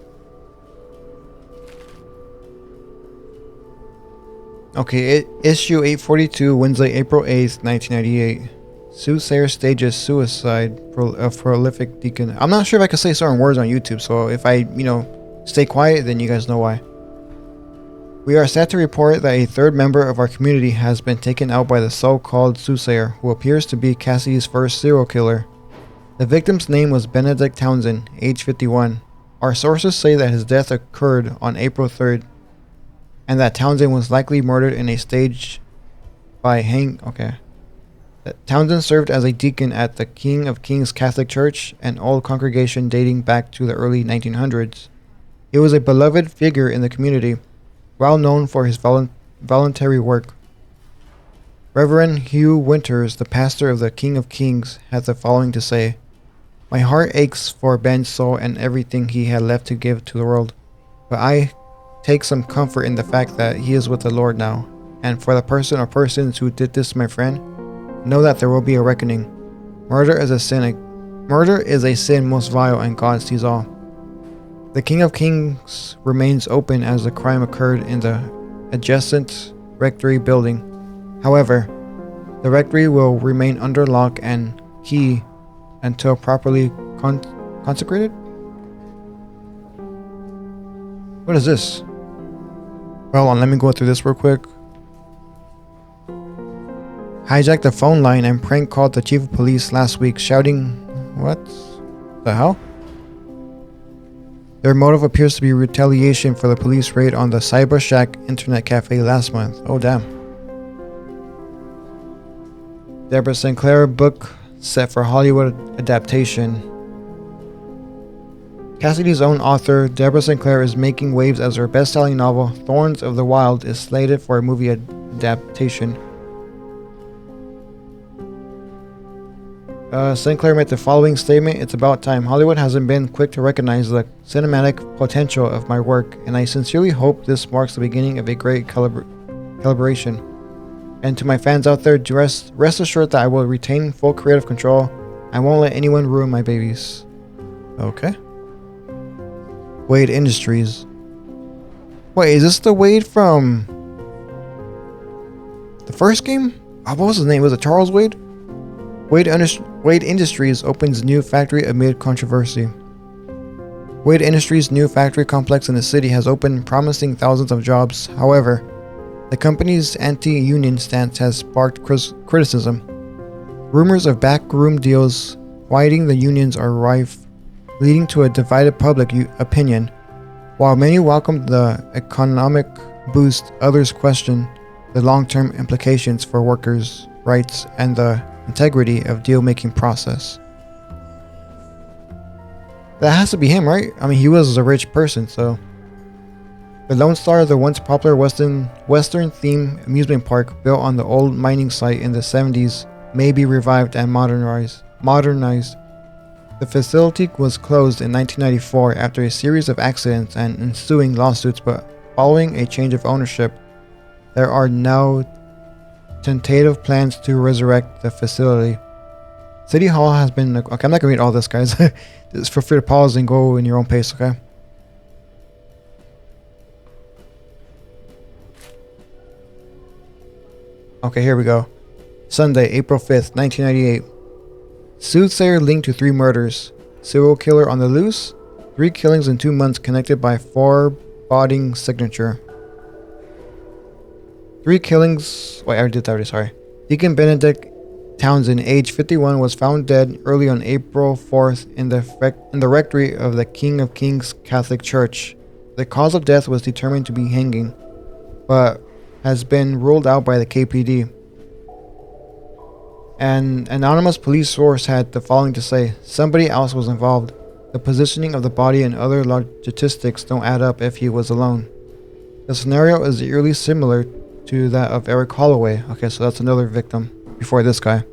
Okay, issue 842, Wednesday, April 8th, 1998. Soothsayer stages suicide, a prolific deacon. I'm not sure if I can say certain words on YouTube, so if I, stay quiet, then you guys know why. We are sad to report that a third member of our community has been taken out by the so-called Soothsayer, who appears to be Cassie's first serial killer. The victim's name was Benedict Townsend, age 51. Our sources say that his death occurred on April 3rd, and that Townsend was likely murdered in a stage by Townsend served as a deacon at the King of Kings Catholic Church, an old congregation dating back to the early 1900s. He was a beloved figure in the community, well known for his voluntary work. Reverend Hugh Winters, the pastor of the King of Kings, had the following to say: "My heart aches for Ben's soul and everything he had left to give to the world, but I take some comfort in the fact that he is with the Lord now, and for the person or persons who did this to my friend, know that there will be a reckoning. Murder is a sin. Murder is a sin most vile, and God sees all." The King of Kings remains open as the crime occurred in the adjacent rectory building. However, the rectory will remain under lock and key until properly consecrated? What is this? Hold on, let me go through this real quick. Hijacked the phone line and prank called the chief of police last week, shouting, what the hell? Their motive appears to be retaliation for the police raid on the Cyber Shack internet cafe last month. Oh damn. Deborah Sinclair book set for Hollywood adaptation. Cassidy's own author, Deborah Sinclair, is making waves as her best-selling novel, Thorns of the Wild, is slated for a movie adaptation. Sinclair made the following statement: "It's about time. Hollywood hasn't been quick to recognize the cinematic potential of my work, and I sincerely hope this marks the beginning of a great collaboration. And to my fans out there, rest assured that I will retain full creative control. I won't let anyone ruin my babies." Okay. Wade Industries. Wait, is this the Wade from the first game? What was his name? Was it Charles Wade? Wade Industries opens new factory amid controversy. Wade Industries' new factory complex in the city has opened, promising thousands of jobs. However, the company's anti-union stance has sparked criticism. Rumors of backroom deals quieting the unions are rife, leading to a divided public opinion. While many welcomed the economic boost, others question the long-term implications for workers' rights and the integrity of deal-making process. That has to be him, right? I mean, he was a rich person, so. The Lone Star, the once popular Western-themed amusement park built on the old mining site in the 70s, may be revived and modernized. The facility was closed in 1994 after a series of accidents and ensuing lawsuits, but following a change of ownership, there are now tentative plans to resurrect the facility. City Hall has been... Okay, I'm not going to read all this, guys. Just feel free to pause and go in your own pace, okay? Okay, here we go. Sunday, April 5th, 1998. Soothsayer linked to 3 murders. Serial killer on the loose. 3 killings in 2 months connected by foreboding signature. 3 killings... Wait, I did that already, sorry. Deacon Benedict Townsend, age 51, was found dead early on April 4th in the rectory of the King of Kings Catholic Church. The cause of death was determined to be hanging, but has been ruled out by the KPD. An anonymous police source had the following to say: "Somebody else was involved. The positioning of the body and other logistics don't add up if he was alone." The scenario is eerily similar to that of Eric Holloway. Okay, so that's another victim before this guy.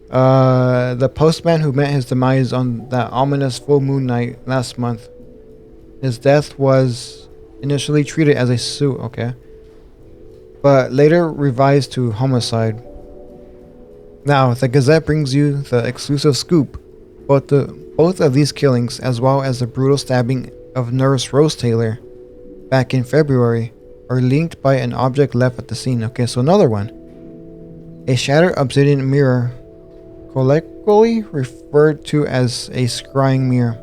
The postman who met his demise on that ominous full moon night last month. His death was initially treated as a suit, okay, but later revised to homicide. Now, the Gazette brings you the exclusive scoop. Both of these killings, as well as the brutal stabbing of nurse Rose Taylor back in February, are linked by an object left at the scene. Okay, so another one. A shattered obsidian mirror, colloquially referred to as a scrying mirror.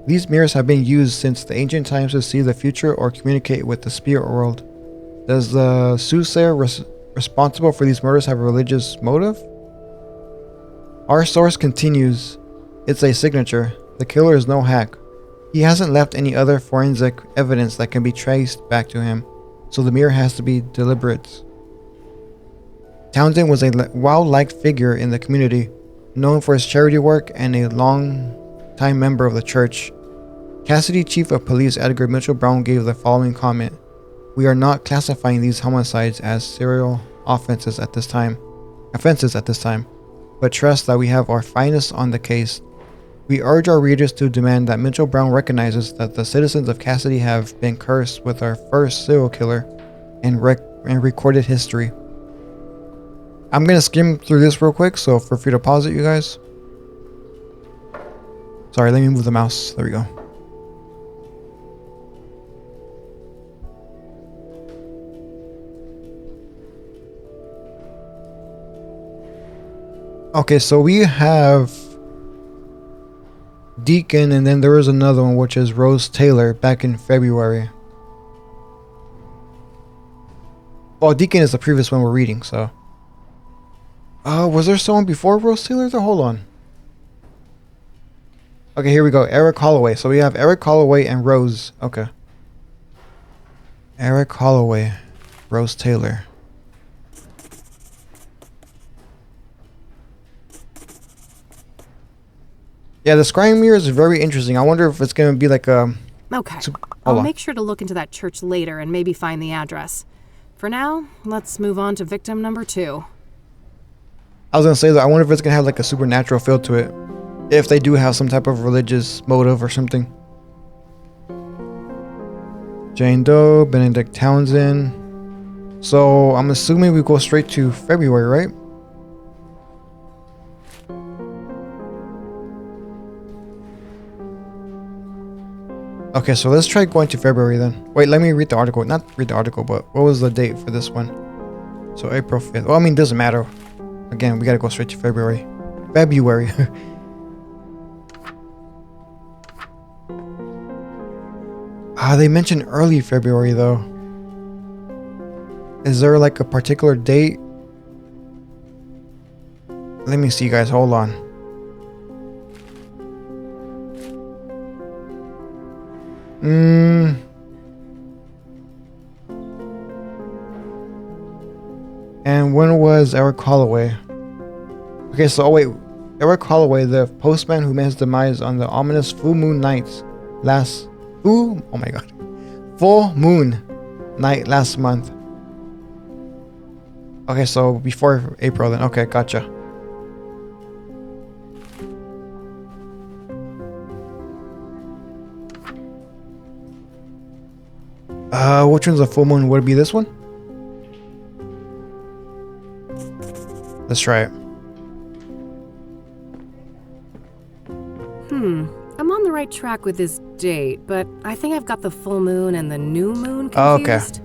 These mirrors have been used since the ancient times to see the future or communicate with the spirit world. Does the Soothsayer responsible for these murders have a religious motive? Our source continues, "It's a signature. The killer is no hack. He hasn't left any other forensic evidence that can be traced back to him, so the mirror has to be deliberate." Townsend was a well-liked figure in the community, known for his charity work and a long long-time member of the church. Cassidy Chief of Police Edgar Mitchell Brown gave the following comment: "We are not classifying these homicides as serial offenses at this time, but trust that we have our finest on the case. We urge our readers to demand that Mitchell Brown recognizes that the citizens of Cassidy have been cursed with our first serial killer in recorded history." I'm gonna skim through this real quick, so feel free to pause it, you guys. Sorry, let me move the mouse. There we go. Okay, so we have Deacon, and then there was another one, which is Rose Taylor, back in February. Well, Deacon is the previous one we're reading, so. Was there someone before Rose Taylor? Hold on. Okay, here we go. Eric Holloway. So we have Eric Holloway and Rose. Okay. Eric Holloway, Rose Taylor. Yeah, the scrying mirror is very interesting. I wonder if it's going to be like a... Okay, I'll make sure to look into that church later and maybe find the address. For now, let's move on to victim number 2. I was going to say that I wonder if it's going to have like a supernatural feel to it. If they do have some type of religious motive or something. Jane Doe, Benedict Townsend. So I'm assuming we go straight to February, right? Okay, so let's try going to February then. Wait, let me read the article. Not read the article, but what was the date for this one? So April 5th. Well, I mean, it doesn't matter. Again, we gotta go straight to February. February. They mentioned early February though. Is there like a particular date? Let me see, guys. Hold on. And when was Eric Holloway? Okay, so wait, Eric Holloway, the postman who met his demise on the ominous full moon night last month. Okay, so before April then. Okay, gotcha. Which one's a full moon? Would it be this one? Let's try it. I'm on the right track with this date, but I think I've got the full moon and the new moon confused. Okay.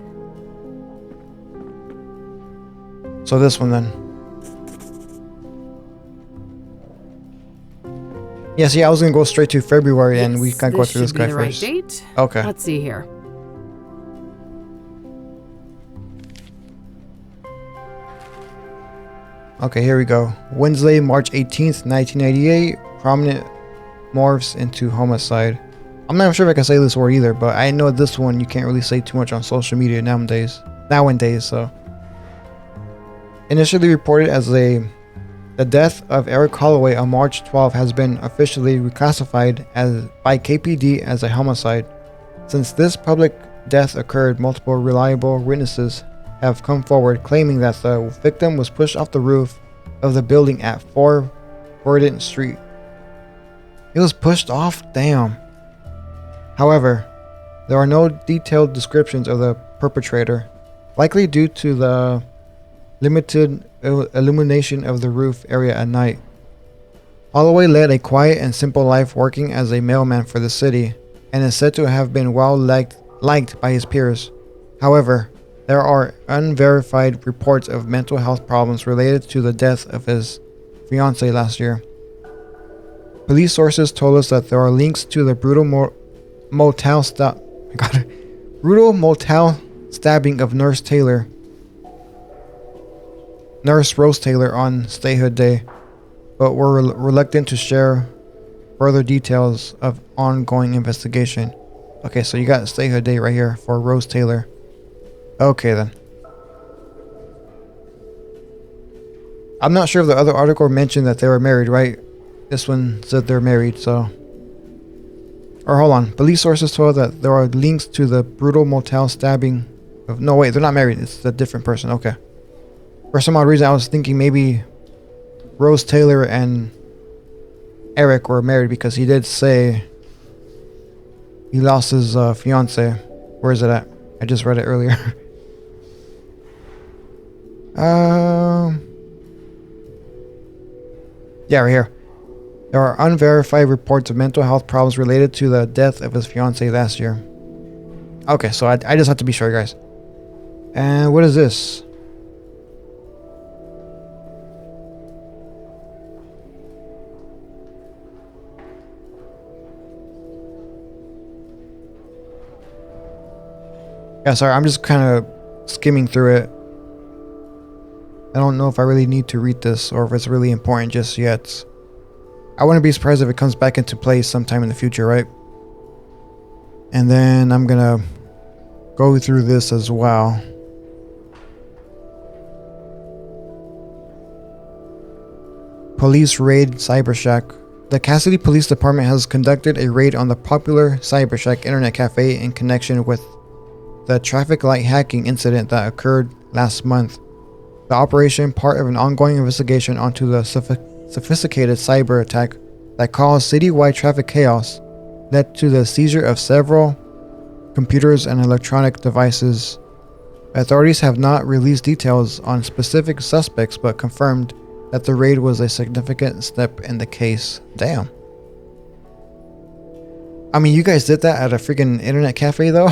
So this one then. Yes, yeah, I was gonna go straight to February, and we can go through this guy first. Right date. Okay. Let's see here. Okay, here we go. Wednesday, March 18th, 1988. Prominent morphs into homicide. I'm not sure if I can say this word either, but I know this one you can't really say too much on social media nowadays. So. Initially reported as the death of Eric Holloway on March 12 has been officially reclassified by KPD as a homicide. Since this public death occurred, multiple reliable witnesses have come forward claiming that the victim was pushed off the roof of the building at 4 Verdant Street. It was pushed off? Damn. However, there are no detailed descriptions of the perpetrator, likely due to the limited illumination of the roof area at night. Holloway led a quiet and simple life working as a mailman for the city, and is said to have been well liked by his peers. However, there are unverified reports of mental health problems related to the death of his fiancée last year. Police sources told us that there are links to the brutal motel stabbing of Nurse Rose Taylor on Statehood Day, but were reluctant to share further details of ongoing investigation. Okay, so you got Statehood Day right here for Rose Taylor. Okay then. I'm not sure if the other article mentioned that they were married, right? This one said they're married, so Or hold on. Police sources told that there are links to the brutal motel stabbing of... No, wait. They're not married. It's a different person. Okay. For some odd reason, I was thinking maybe Rose Taylor and Eric were married because he did say he lost his fiance. Where is it at? I just read it earlier. Yeah, right here. There are unverified reports of mental health problems related to the death of his fiancée last year. Okay, so I just have to be sure, guys. And what is this? Yeah, sorry, I'm just kind of skimming through it. I don't know if I really need to read this or if it's really important just yet. I wouldn't be surprised if it comes back into play sometime in the future, right? And then I'm gonna go through this as well. Police raid Cybershack. The Cassidy Police Department has conducted a raid on the popular Cybershack internet cafe in connection with the traffic light hacking incident that occurred last month. The operation, part of an ongoing investigation onto the sophisticated cyber attack that caused citywide traffic chaos, led to the seizure of several computers and electronic devices. Authorities have not released details on specific suspects, but confirmed that the raid was a significant step in the case. Damn. I mean, you guys did that at a freaking internet cafe, though?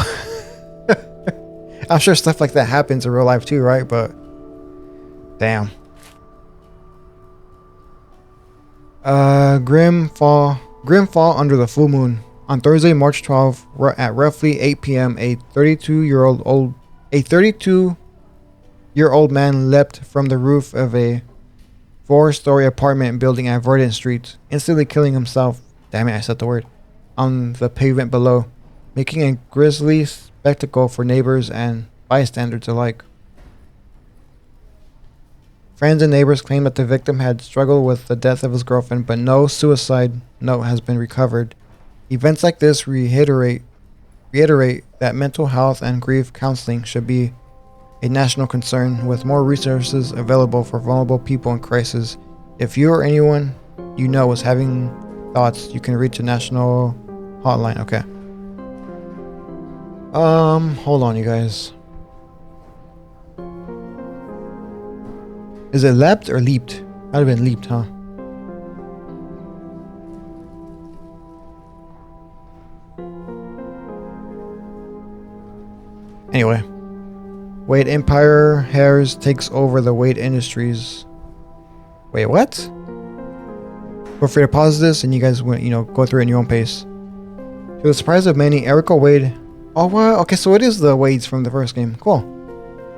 I'm sure stuff like that happens in real life too, right? But damn. Grim fall under the full moon. On Thursday, March 12th, at roughly 8 p.m., a 32-year-old man leapt from the roof of a 4-story apartment building at Verdant Street, instantly killing himself. Damn it, I said the word. On the pavement below, making a grisly spectacle for neighbors and bystanders alike. Friends and neighbors claim that the victim had struggled with the death of his girlfriend, but no suicide note has been recovered. Events like this reiterate that mental health and grief counseling should be a national concern, with more resources available for vulnerable people in crisis. If you or anyone you know is having thoughts, you can reach a national hotline. Okay. Hold on, you guys. Is it leapt or leaped? Might have been leaped, huh? Anyway. Wade Empire Harris takes over the Wade Industries. Wait, what? Feel free to pause this and you guys go through it in your own pace. To the surprise of many, Erica Wade... Oh, what? Okay, so it is the Wades from the first game. Cool.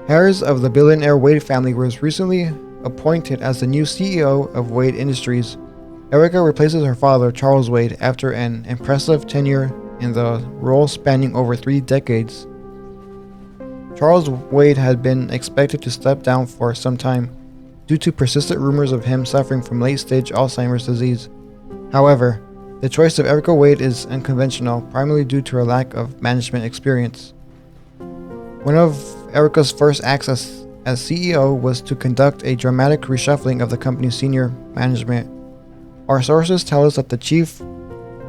Harris of the billionaire Wade family was recently appointed as the new CEO of Wade Industries. Erica replaces her father, Charles Wade, after an impressive tenure in the role spanning over 3 decades. Charles Wade had been expected to step down for some time due to persistent rumors of him suffering from late-stage Alzheimer's disease. However, the choice of Erica Wade is unconventional, primarily due to her lack of management experience. One of Erica's first acts as CEO was to conduct a dramatic reshuffling of the company's senior management. Our sources tell us that the Chief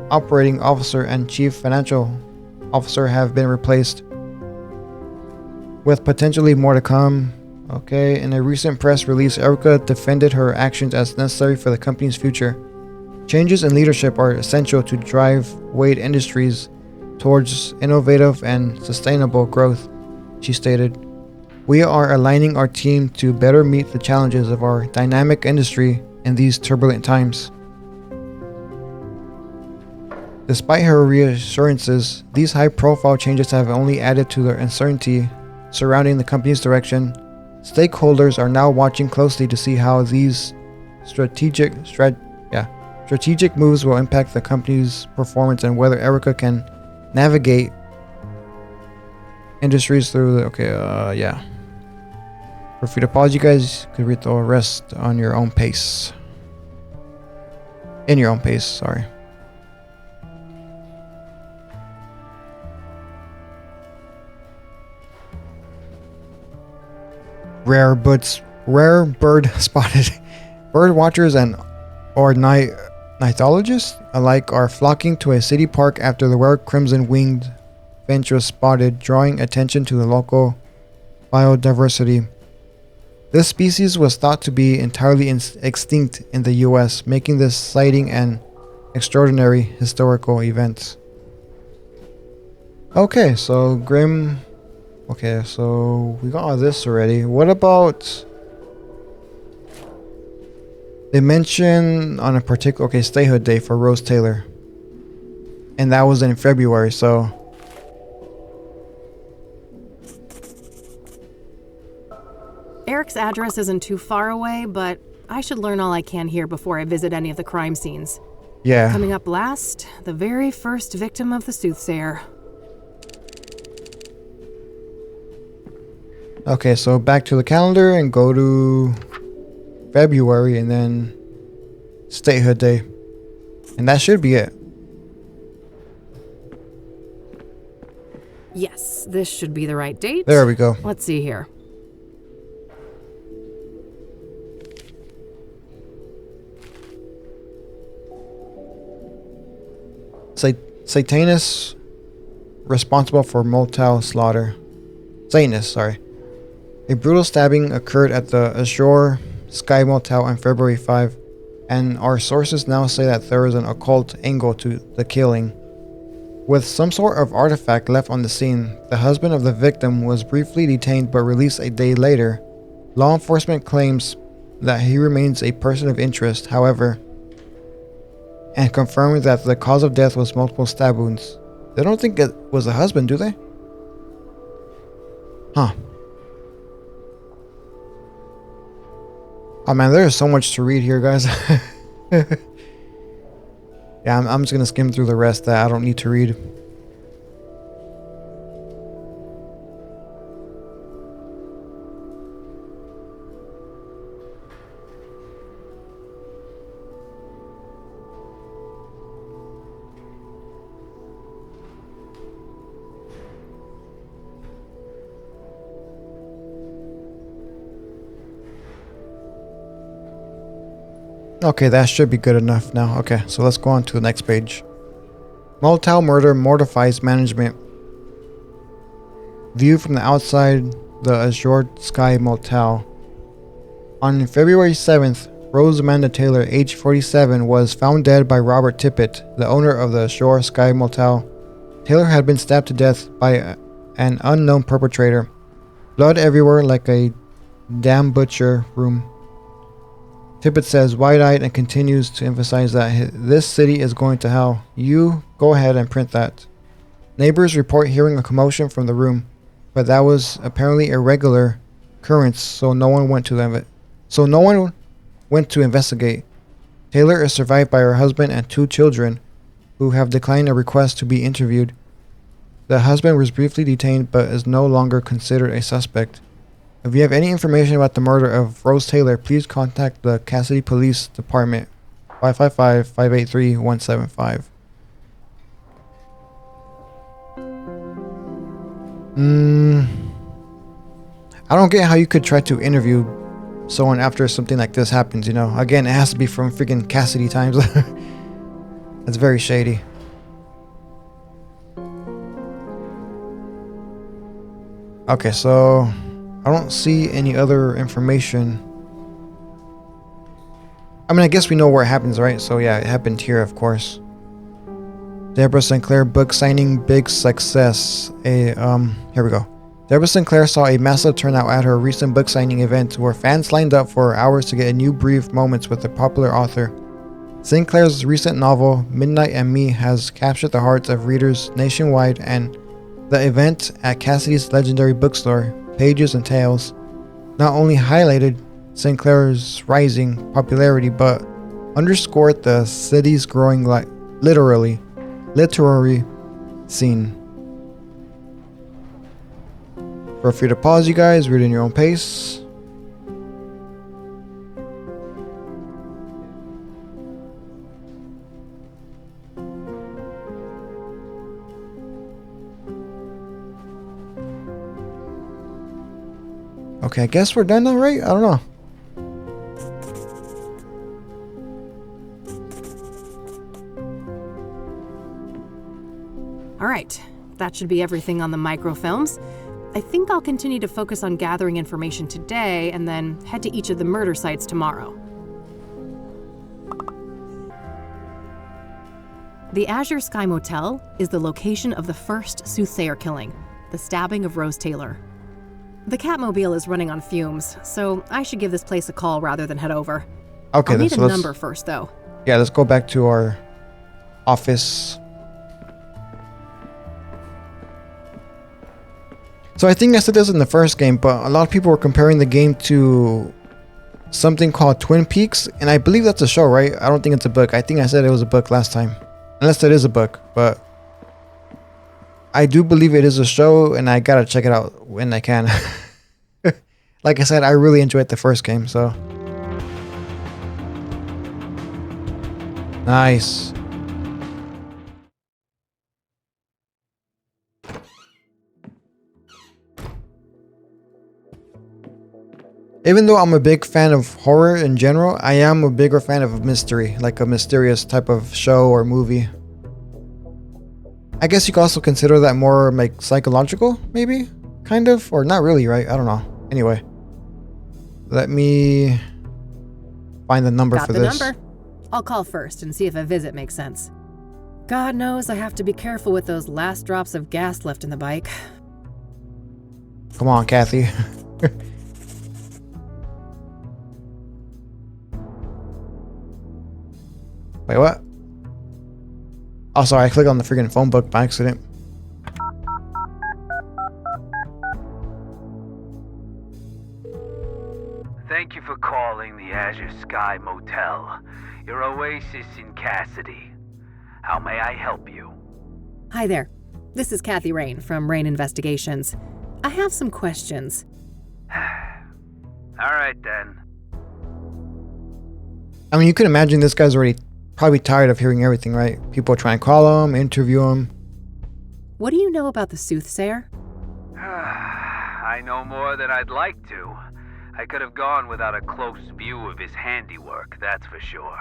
Operating Officer and Chief Financial Officer have been replaced, with potentially more to come. Okay, in a recent press release, Erica defended her actions as necessary for the company's future. Changes in leadership are essential to drive Wade Industries towards innovative and sustainable growth, she stated. We are aligning our team to better meet the challenges of our dynamic industry in these turbulent times. Despite her reassurances, these high-profile changes have only added to the uncertainty surrounding the company's direction. Stakeholders are now watching closely to see how these strategic moves will impact the company's performance and whether Erica can navigate industries through the... Feel free to pause. You guys could read the rest on your own pace. In your own pace, sorry. rare bird spotted bird watchers and or nithologists alike are flocking to a city park after the rare crimson-winged finch was spotted, drawing attention to the local biodiversity. This species was thought to be entirely extinct in the US, making this sighting an extraordinary historical event. Okay, so Grim. Okay, so we got all this already. What about... They mention on a particular... Okay, statehood day for Rose Taylor. And that was in February, so... Eric's address isn't too far away, but I should learn all I can here before I visit any of the crime scenes. Yeah. Coming up last, the very first victim of the Soothsayer. Okay, so back to the calendar and go to February and then statehood day. And that should be it. Yes, this should be the right date. There we go. Let's see here. Satanist responsible for motel slaughter. Satanist, sorry. A brutal stabbing occurred at the Azure Sky Motel on February 5, and our sources now say that there is an occult angle to the killing. With some sort of artifact left on the scene, the husband of the victim was briefly detained but released a day later. Law enforcement claims that he remains a person of interest, however, and confirming that the cause of death was multiple stab wounds. They don't think it was the husband, do they? Huh. Oh man, there's so much to read here, guys. Yeah, I'm just gonna skim through the rest that I don't need to read. Okay, that should be good enough now. Okay, so let's go on to the next page. Motel murder mortifies management. View from the outside the Azure Sky Motel. On February 7th, Rose Amanda Taylor, age 47, was found dead by Robert Tippett, the owner of the Azure Sky Motel. Taylor had been stabbed to death by an unknown perpetrator. Blood everywhere like a damn butcher room. Tippett says, wide-eyed, and continues to emphasize that this city is going to hell. You go ahead and print that. Neighbors report hearing a commotion from the room, but that was apparently a regular occurrence, so no one went to investigate. Taylor is survived by her husband and 2 children, who have declined a request to be interviewed. The husband was briefly detained, but is no longer considered a suspect. If you have any information about the murder of Rose Taylor, please contact the Cassidy Police Department, 555-583-175. I don't get how you could try to interview someone after something like this happens, you know. Again, it has to be from freaking Cassidy times. That's very shady. Okay, so I don't see any other information. I mean, I guess we know where it happens, right? So yeah, it happened here, of course. Deborah Sinclair book signing big success. Here we go. Deborah Sinclair saw a massive turnout at her recent book signing event where fans lined up for hours to get a new brief moments with the popular author. Sinclair's recent novel, Midnight and Me, has captured the hearts of readers nationwide, and the event at Cassidy's legendary bookstore, Pages and Tales, not only highlighted Sinclair's rising popularity, but underscored the city's growing literary scene. Feel free to pause, you guys, read in your own pace. Okay, I guess we're done now, right? I don't know. All right, that should be everything on the microfilms. I think I'll continue to focus on gathering information today and then head to each of the murder sites tomorrow. The Azure Sky Motel is the location of the first Soothsayer killing, the stabbing of Rose Taylor. The Catmobile is running on fumes, so I should give this place a call rather than head over. Okay, I'll need so a number first, though. Yeah, let's go back to our office. So I think I said this in the first game, but a lot of people were comparing the game to something called Twin Peaks, and I believe that's a show, right? I don't think it's a book. I think I said it was a book last time. Unless it is a book, but I do believe it is a show, and I gotta check it out when I can. Like I said, I really enjoyed the first game, so. Nice. Even though I'm a big fan of horror in general, I am a bigger fan of mystery, like a mysterious type of show or movie. I guess you could also consider that more like psychological, maybe? Kind of? Or not really, right? I don't know. Anyway. Let me find the number for this. Got the number. I'll call first and see if a visit makes sense. God knows I have to be careful with those last drops of gas left in the bike. Come on, Kathy. Wait, what? Oh, sorry, I clicked on the freaking phone book by accident. Thank you for calling the Azure Sky Motel, your oasis in Cassidy. How may I help you? Hi there. This is Kathy Rain from Rain Investigations. I have some questions. All right, then. I mean, you can imagine this guy's already probably tired of hearing everything, right? People try and call him, interview him. What do you know about the Soothsayer? I know more than I'd like to. I could have gone without a close view of his handiwork, that's for sure.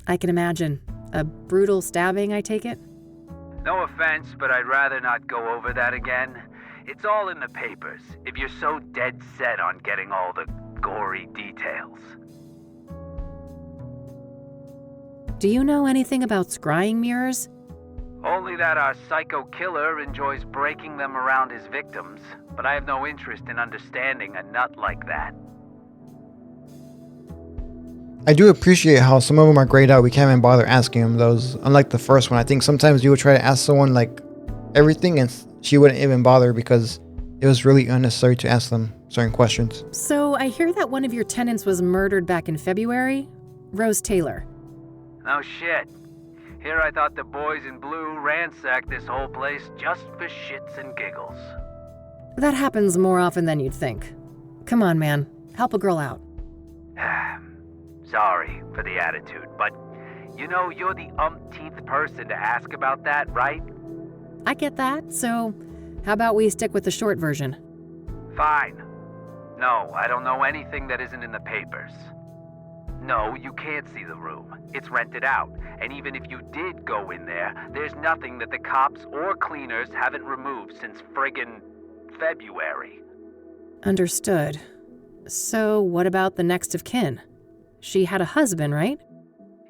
I can imagine. A brutal stabbing, I take it? No offense, but I'd rather not go over that again. It's all in the papers, if you're so dead set on getting all the gory details. Do you know anything about scrying mirrors? Only that our psycho killer enjoys breaking them around his victims, but I have no interest in understanding a nut like that. I do appreciate how some of them are grayed out. We can't even bother asking him those. Unlike the first one, I think sometimes you would try to ask someone like everything and she wouldn't even bother because it was really unnecessary to ask them certain questions. So I hear that one of your tenants was murdered back in February? Rose Taylor. No shit. Here I thought the boys in blue ransacked this whole place just for shits and giggles. That happens more often than you'd think. Come on, man. Help a girl out. Sorry for the attitude, but you know you're the umpteenth person to ask about that, right? I get that, so how about we stick with the short version? Fine. No, I don't know anything that isn't in the papers. No, you can't see the room. It's rented out, and even if you did go in there, there's nothing that the cops or cleaners haven't removed since friggin' February. Understood. So what about the next of kin? She had a husband, right?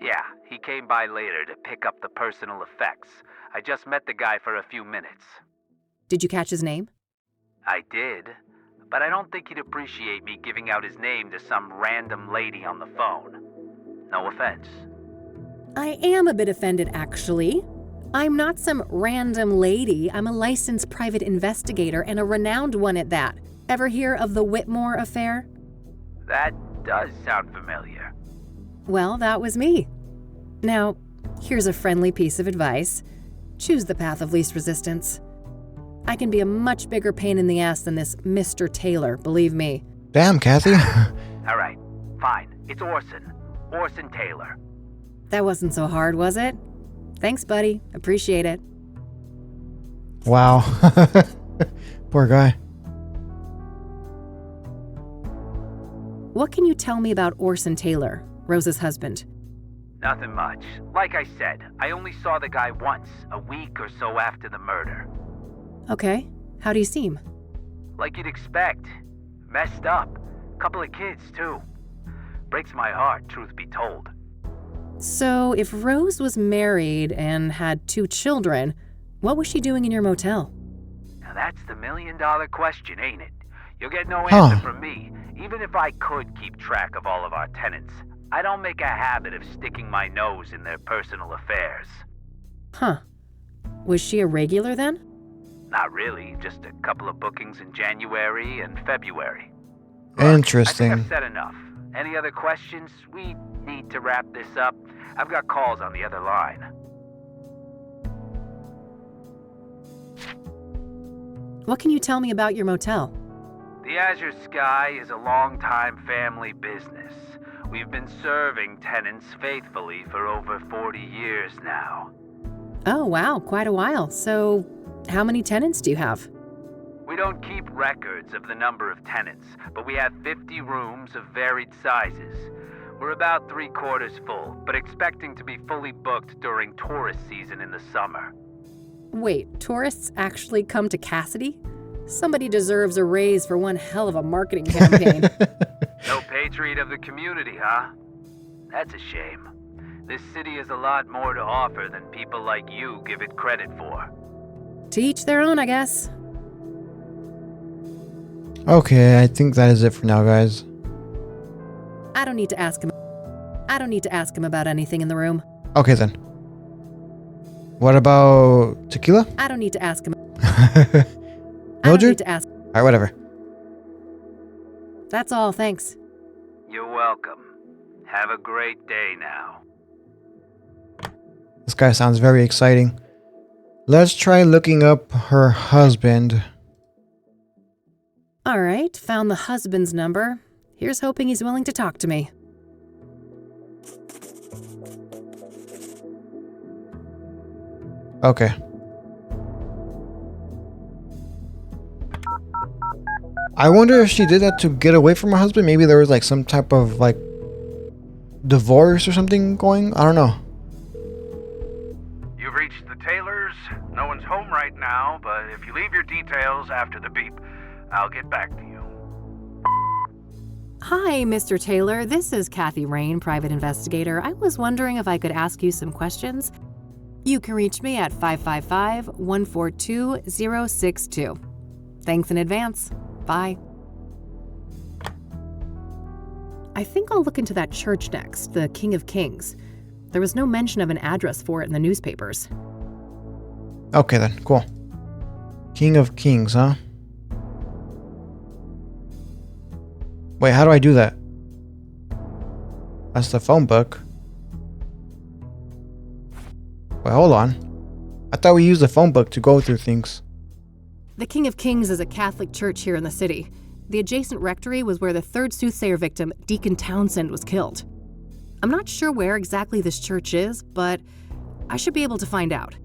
Yeah, he came by later to pick up the personal effects. I just met the guy for a few minutes. Did you catch his name? I did, but I don't think he'd appreciate me giving out his name to some random lady on the phone. No offense. I am a bit offended, actually. I'm not some random lady. I'm a licensed private investigator and a renowned one at that. Ever hear of the Whitmore affair? That does sound familiar. Well, that was me. Now, here's a friendly piece of advice. Choose the path of least resistance. I can be a much bigger pain in the ass than this Mr. Taylor, believe me. Damn, Kathy. All right, fine. It's Orson. Orson Taylor. That wasn't so hard, was it? Thanks, buddy. Appreciate it. Wow. Poor guy. What can you tell me about Orson Taylor, Rose's husband? Nothing much. Like I said, I only saw the guy once, a week or so after the murder. Okay, how do you seem? Like you'd expect. Messed up. Couple of kids, too. Breaks my heart, truth be told. So, if Rose was married and had 2 children, what was she doing in your motel? Now that's the million-dollar question, ain't it? You'll get no answer from me. Even if I could keep track of all of our tenants, I don't make a habit of sticking my nose in their personal affairs. Huh. Was she a regular then? Not really, just a couple of bookings in January and February. Interesting. I think I've said enough. Any other questions? We need to wrap this up. I've got calls on the other line. What can you tell me about your motel? The Azure Sky is a long-time family business. We've been serving tenants faithfully for over 40 years now. Oh, wow, quite a while. So, how many tenants do you have? We don't keep records of the number of tenants, but we have 50 rooms of varied sizes. We're about 3/4 full, but expecting to be fully booked during tourist season in the summer. Wait, tourists actually come to Cassidy? Somebody deserves a raise for one hell of a marketing campaign. No patriot of the community, huh? That's a shame. This city has a lot more to offer than people like you give it credit for. To each their own, I guess. Okay, I think that is it for now, guys. I don't need to ask him about anything in the room. Okay then. What about tequila? I don't need to ask him. I don't Mildred? need to ask. Alright, whatever. That's all, thanks. You're welcome. Have a great day now. This guy sounds very exciting. Let's try looking up her husband. All right, found the husband's number. Here's hoping he's willing to talk to me. Okay. I wonder if she did that to get away from her husband. Maybe there was like some type of like divorce or something going. I don't know. You've reached the Taylors. No one's home right now, but if you leave your details after the beep, I'll get back to you. Hi, Mr. Taylor. This is Kathy Rain, private investigator. I was wondering if I could ask you some questions. You can reach me at 555-142-062. Thanks in advance. Bye. I think I'll look into that church next, the King of Kings. There was no mention of an address for it in the newspapers. Okay then, cool. King of Kings, huh? Wait, how do I do that? That's the phone book. Wait, hold on. I thought we used the phone book to go through things. The King of Kings is a Catholic church here in the city. The adjacent rectory was where the 3rd Soothsayer victim, Deacon Townsend, was killed. I'm not sure where exactly this church is, but I should be able to find out.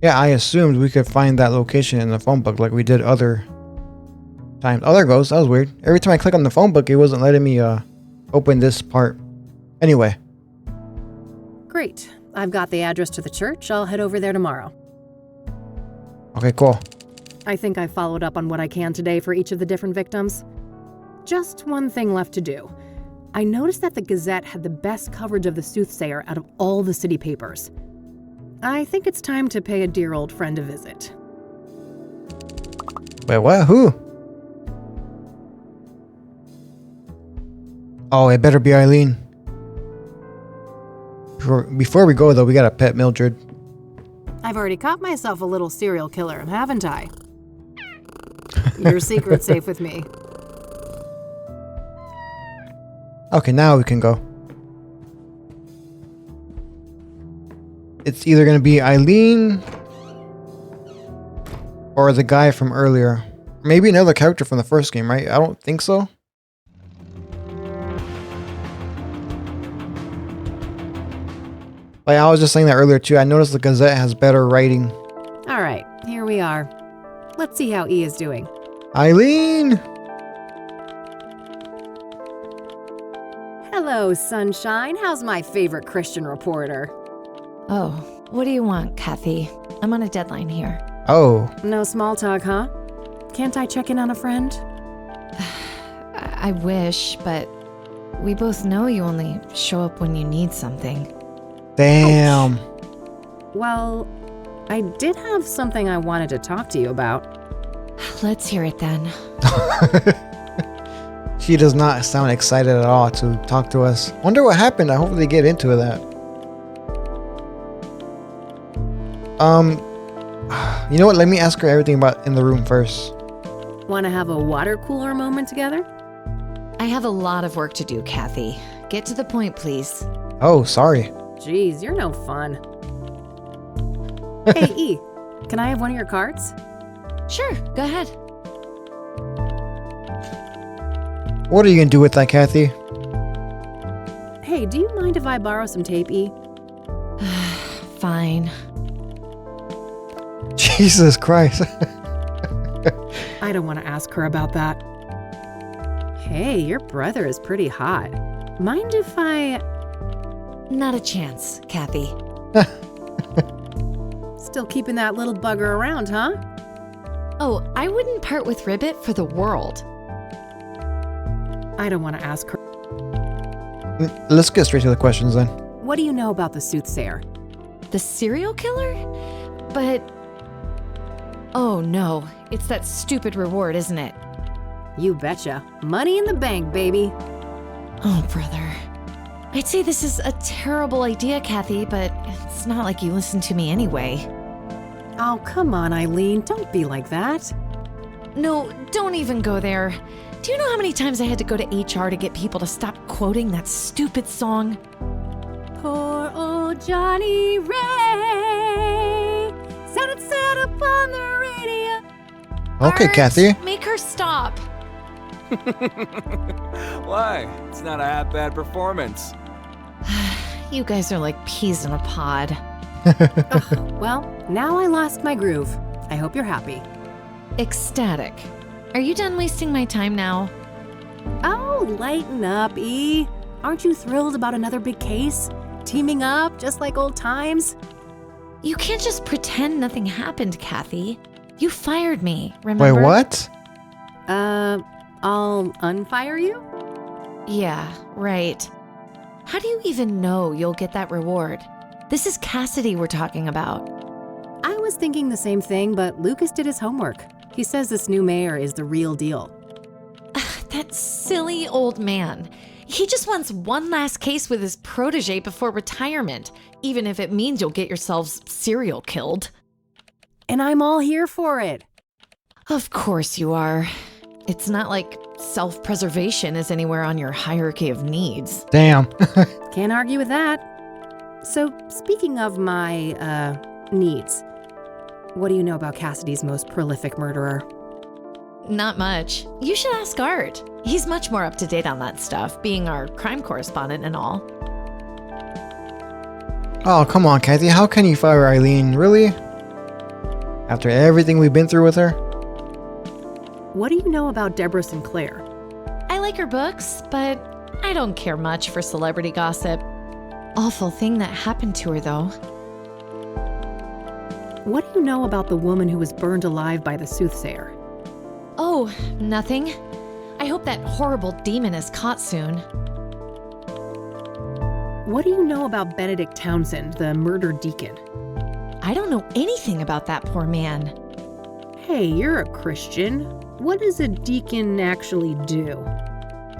Yeah, I assumed we could find that location in the phone book like we did other times. Oh, there it goes. That was weird. Every time I click on the phone book, it wasn't letting me open this part. Anyway. Great. I've got the address to the church. I'll head over there tomorrow. Okay, cool. I think I followed up on what I can today for each of the different victims. Just one thing left to do. I noticed that the Gazette had the best coverage of the Soothsayer out of all the city papers. I think it's time to pay a dear old friend a visit. Wait, what? Who? Oh, it better be Eileen. Before we go, though, we gotta pet Mildred. I've already caught myself a little serial killer, haven't I? Your secret's safe with me. Okay, now we can go. It's either gonna be Eileen or the guy from earlier. Maybe another character from the first game, right? I don't think so. Like I was just saying that earlier too. I noticed the Gazette has better writing. All right, here we are. Let's see how E is doing. Eileen! Hello, sunshine. How's my favorite Christian reporter? Oh, what do you want, Kathy? I'm on a deadline here. Oh, No small talk, huh? Can't I check in on a friend? I wish, but we both know you only show up when you need something. damn. Well, I did have something I wanted to talk to you about. Let's hear it then. She does not sound excited at all to talk to us. Wonder what happened. I hope they get into that. You know what? Let me ask her everything about in the room first. Want to have a water cooler moment together? I have a lot of work to do, Kathy. Get to the point, please. Oh, sorry. Jeez, you're no fun. Hey, E, can I have one of your cards? Sure, go ahead. What are you gonna do with that, Kathy? Hey, do you mind if I borrow some tape, E? Fine. Jesus Christ. I don't want to ask her about that. Hey, your brother is pretty hot. Mind if I... Not a chance, Kathy. Still keeping that little bugger around, huh? Oh, I wouldn't part with Ribbit for the world. I don't want to ask her. Let's get straight to the questions then. What do you know about the Soothsayer? The serial killer? But... Oh no, it's that stupid reward, isn't it? You betcha. Money in the bank, baby. Oh, brother. I'd say this is a terrible idea, Kathy, but it's not like you listen to me anyway. Oh, come on, Eileen. Don't be like that. No, don't even go there. Do you know how many times I had to go to HR to get people to stop quoting that stupid song? Poor old Johnny Ray sounded sad upon the radio. Okay, Art, Kathy. Make her stop. Why? It's not a half bad performance. You guys are like peas in a pod. Well, now I lost my groove. I hope you're happy. Ecstatic. Are you done wasting my time now? Oh, lighten up, E. Aren't you thrilled about another big case? Teaming up, just like old times? You can't just pretend nothing happened, Kathy. You fired me, remember? Wait, what? I'll unfire you? Yeah, right. How do you even know you'll get that reward? This is Cassidy we're talking about. I was thinking the same thing, but Lucas did his homework. He says this new mayor is the real deal. That silly old man. He just wants one last case with his protege before retirement, even if it means you'll get yourselves serial killed. And I'm all here for it. Of course you are. It's not like self-preservation is anywhere on your hierarchy of needs. Damn. Can't argue with that. So, speaking of my, needs, what do you know about Cassidy's most prolific murderer? Not much. You should ask Art. He's much more up to date on that stuff, being our crime correspondent and all. Oh, come on, Kathy. How can you fire Eileen? Really? After everything we've been through with her? What do you know about Deborah Sinclair? I like her books, but I don't care much for celebrity gossip. Awful thing that happened to her, though. What do you know about the woman who was burned alive by the Soothsayer? Oh, nothing. I hope that horrible demon is caught soon. What do you know about Benedict Townsend, the murdered deacon? I don't know anything about that poor man. Hey, you're a Christian. What does a deacon actually do?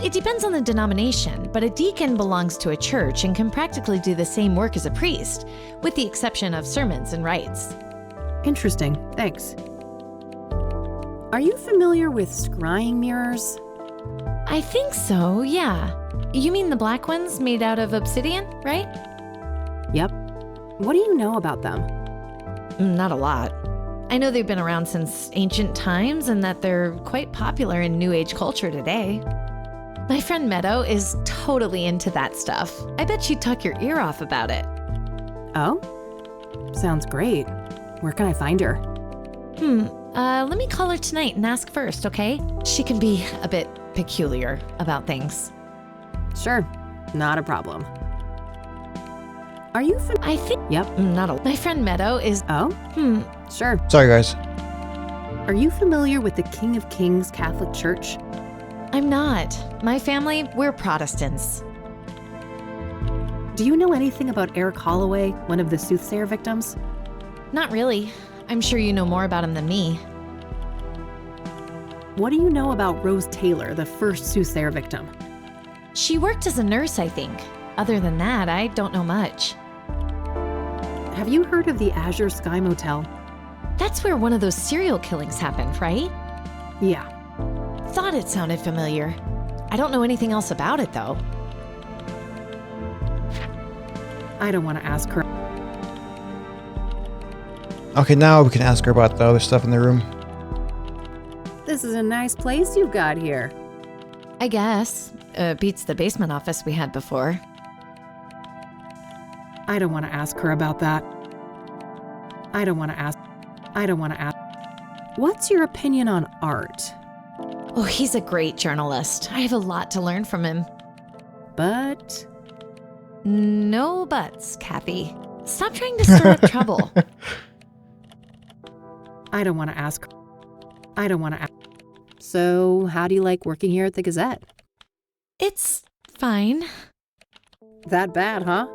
It depends on the denomination, but a deacon belongs to a church and can practically do the same work as a priest, with the exception of sermons and rites. Interesting, thanks. Are you familiar with scrying mirrors? I think so, yeah. You mean the black ones made out of obsidian, right? Yep. What do you know about them? Not a lot. I know they've been around since ancient times and that they're quite popular in New Age culture today. My friend Meadow is totally into that stuff. I bet she'd tuck your ear off about it. Oh? Sounds great. Where can I find her? Let me call her tonight and ask first, okay? She can be a bit peculiar about things. Sure. Not a problem. Are you I think. Yep. Not a. My friend Meadow is. Oh? Sure. Sorry, guys. Are you familiar with the King of Kings Catholic Church? I'm not. My family, we're Protestants. Do you know anything about Eric Holloway, one of the Soothsayer victims? Not really. I'm sure you know more about him than me. What do you know about Rose Taylor, the first Soothsayer victim? She worked as a nurse, I think. Other than that, I don't know much. Have you heard of the Azure Sky Motel? That's where one of those serial killings happened, right? Yeah. Thought it sounded familiar. I don't know anything else about it, though. I don't want to ask her. Okay, now we can ask her about the other stuff in the room. This is a nice place you've got here. I guess. Beats the basement office we had before. I don't want to ask her about that. I don't want to ask. What's your opinion on art? Oh, he's a great journalist. I have a lot to learn from him. But No buts, Kathy. Stop trying to stir up trouble. I don't want to ask. So, how do you like working here at the Gazette? It's fine. That bad, huh?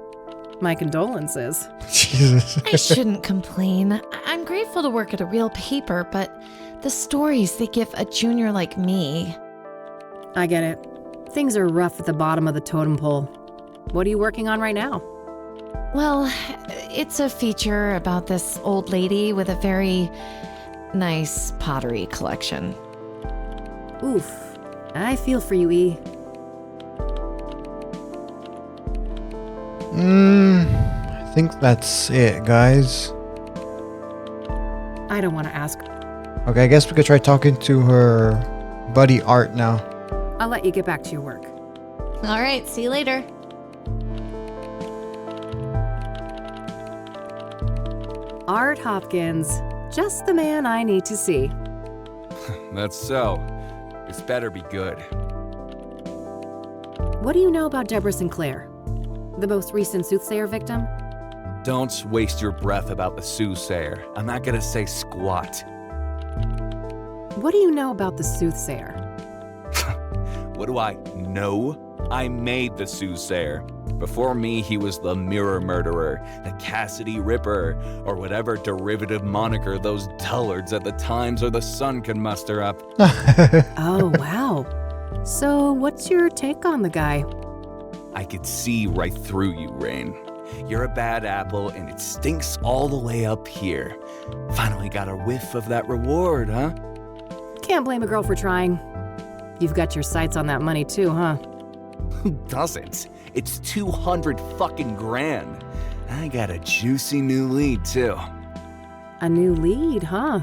My condolences. Jesus. I shouldn't complain. I'm grateful to work at a real paper, but the stories they give a junior like me. I get it. Things are rough at the bottom of the totem pole. What are you working on right now? Well, it's a feature about this old lady with a very nice pottery collection. Oof. I feel for you, E. I think that's it, guys. I don't want to ask. Okay, I guess we could try talking to her buddy Art now. I'll let you get back to your work. All right, see you later. Art Hopkins. Just the man I need to see. That's so. This better be good. What do you know about Deborah Sinclair? The most recent Soothsayer victim? Don't waste your breath about the Soothsayer. I'm not gonna say squat. What do you know about the Soothsayer? What do I know? I made the Soothsayer. Before me, he was the Mirror Murderer, the Cassidy Ripper, or whatever derivative moniker those dullards at the Times or the Sun can muster up. Oh, wow. So, what's your take on the guy? I could see right through you, Rain. You're a bad apple, and it stinks all the way up here. Finally got a whiff of that reward, huh? Can't blame a girl for trying. You've got your sights on that money too, huh? Who doesn't? It's 200 fucking grand. I got a juicy new lead, too. A new lead, huh?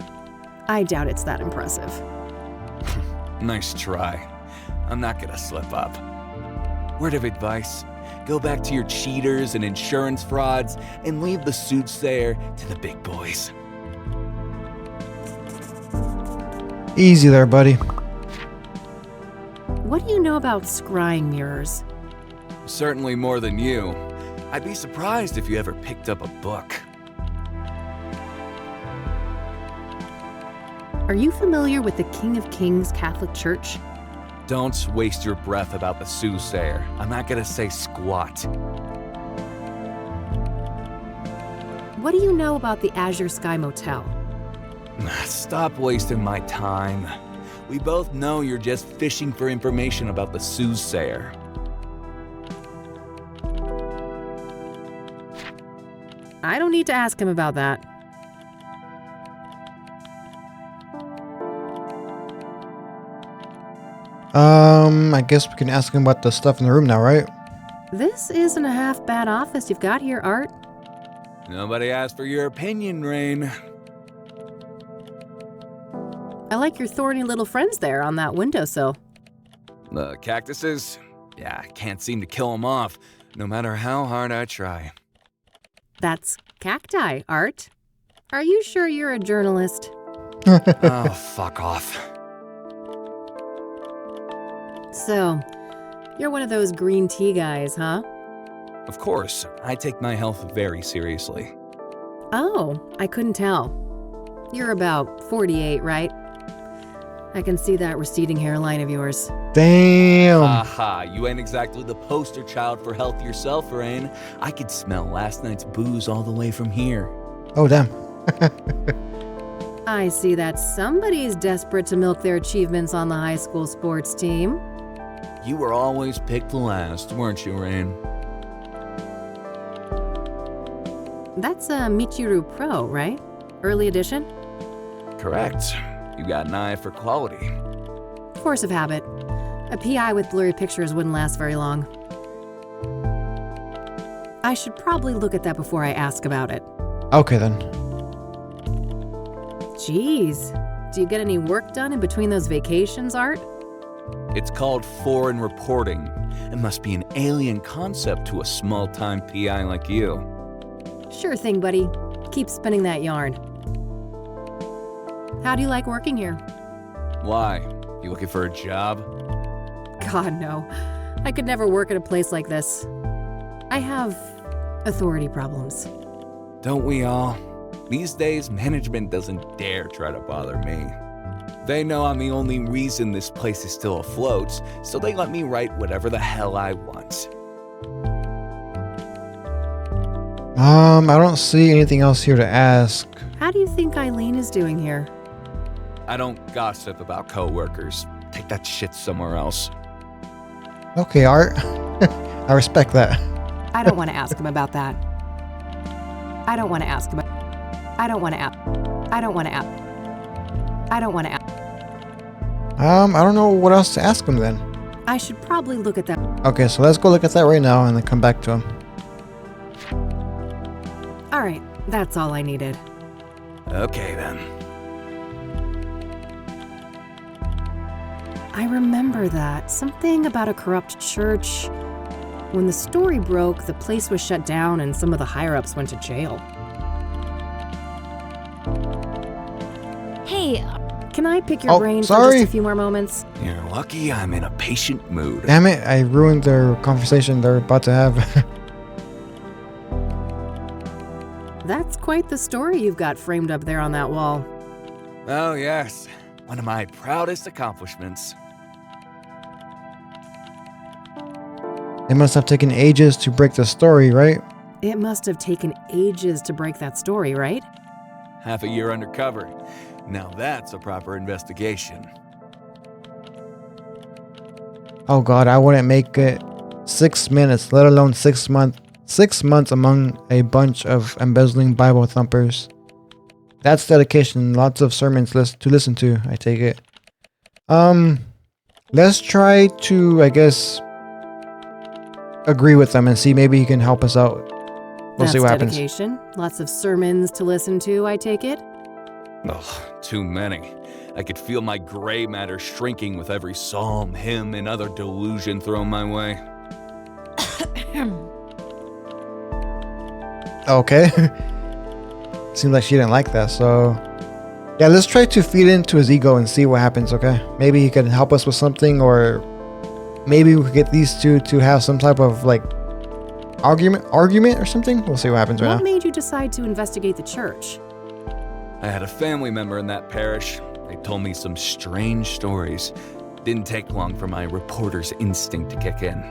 I doubt it's that impressive. Nice try. I'm not gonna slip up. Word of advice, go back to your cheaters and insurance frauds and leave the Soothsayer to the big boys. Easy there, buddy. What do you know about scrying mirrors? Certainly more than you. I'd be surprised if you ever picked up a book. Are you familiar with the King of Kings Catholic Church? Don't waste your breath about the Soothsayer. I'm not gonna say squat. What do you know about the Azure Sky Motel? Stop wasting my time. We both know you're just fishing for information about the Soothsayer. I don't need to ask him about that. I guess we can ask him about the stuff in the room now, right? This isn't a half bad office you've got here, Art. Nobody asked for your opinion, Rain. I like your thorny little friends there on that windowsill. The cactuses? Yeah, I can't seem to kill them off, no matter how hard I try. That's cacti, Art. Are you sure you're a journalist? Oh, fuck off. So, You're one of those green tea guys, huh? Of course, I take my health very seriously. Oh, I couldn't tell. You're about 48, right? I can see that receding hairline of yours. Damn. Aha, you ain't exactly the poster child for health yourself, Rain. I could smell last night's booze all the way from here. Oh, damn. I see that somebody's desperate to milk their achievements on the high school sports team. You were always picked last, weren't you, Rain? That's a Michiru Pro, right? Early edition? Correct. You got an eye for quality. Force of habit. A PI with blurry pictures wouldn't last very long. I should probably look at that before I ask about it. Okay, then. Jeez. Do you get any work done in between those vacations, Art? It's called foreign reporting. It must be an alien concept to a small-time PI like you. Sure thing, buddy. Keep spinning that yarn. How do you like working here? Why? You looking for a job? God, no. I could never work at a place like this. I have authority problems. Don't we all? These days, management doesn't dare try to bother me. They know I'm the only reason this place is still afloat, so they let me write whatever the hell I want. I don't see anything else here to ask. How do you think Eileen is doing here? I don't gossip about coworkers. Take that shit somewhere else. Okay, Art. I respect that. I don't want to ask him about that. I don't want to ask him. I don't want to ask. I don't want to ask. I don't want to ask. I don't know what else to ask him then. I should probably look at that. Okay, so let's go look at that right now and then come back to him. All right, that's all I needed. Okay then. I remember that. Something about a corrupt church. When the story broke, the place was shut down and some of the higher-ups went to jail. Hey, Can I pick your Oh, brain for sorry. just a few more moments? You're lucky I'm in a patient mood. Damn it, I ruined their conversation they're about to have. That's quite the story you've got framed up there on that wall. Oh yes, one of my proudest accomplishments. It must have taken ages to break the story, right? It must have taken ages to break that story, right? Half a year undercover. Now that's a proper investigation. Oh god, I wouldn't make it 6 minutes, let alone 6 months. 6 months among a bunch of embezzling Bible thumpers. That's dedication. Lots of sermons to listen to, I take it. Let's try to, I guess, agree with them and see maybe he can help us out. We'll see what happens. Dedication. Lots of sermons to listen to, I take it. Ugh, too many. I could feel my gray matter shrinking with every psalm, hymn, and other delusion thrown my way. Okay. Seems like she didn't like that, so... Yeah, let's try to feed into his ego and see what happens, okay? Maybe he can help us with something, or... Maybe we could get these two to have some type of, like... Argument or something? We'll see what happens right What now. made you decide to investigate the church? I had a family member in that parish. They told me some strange stories. Didn't take long for my reporter's instinct to kick in.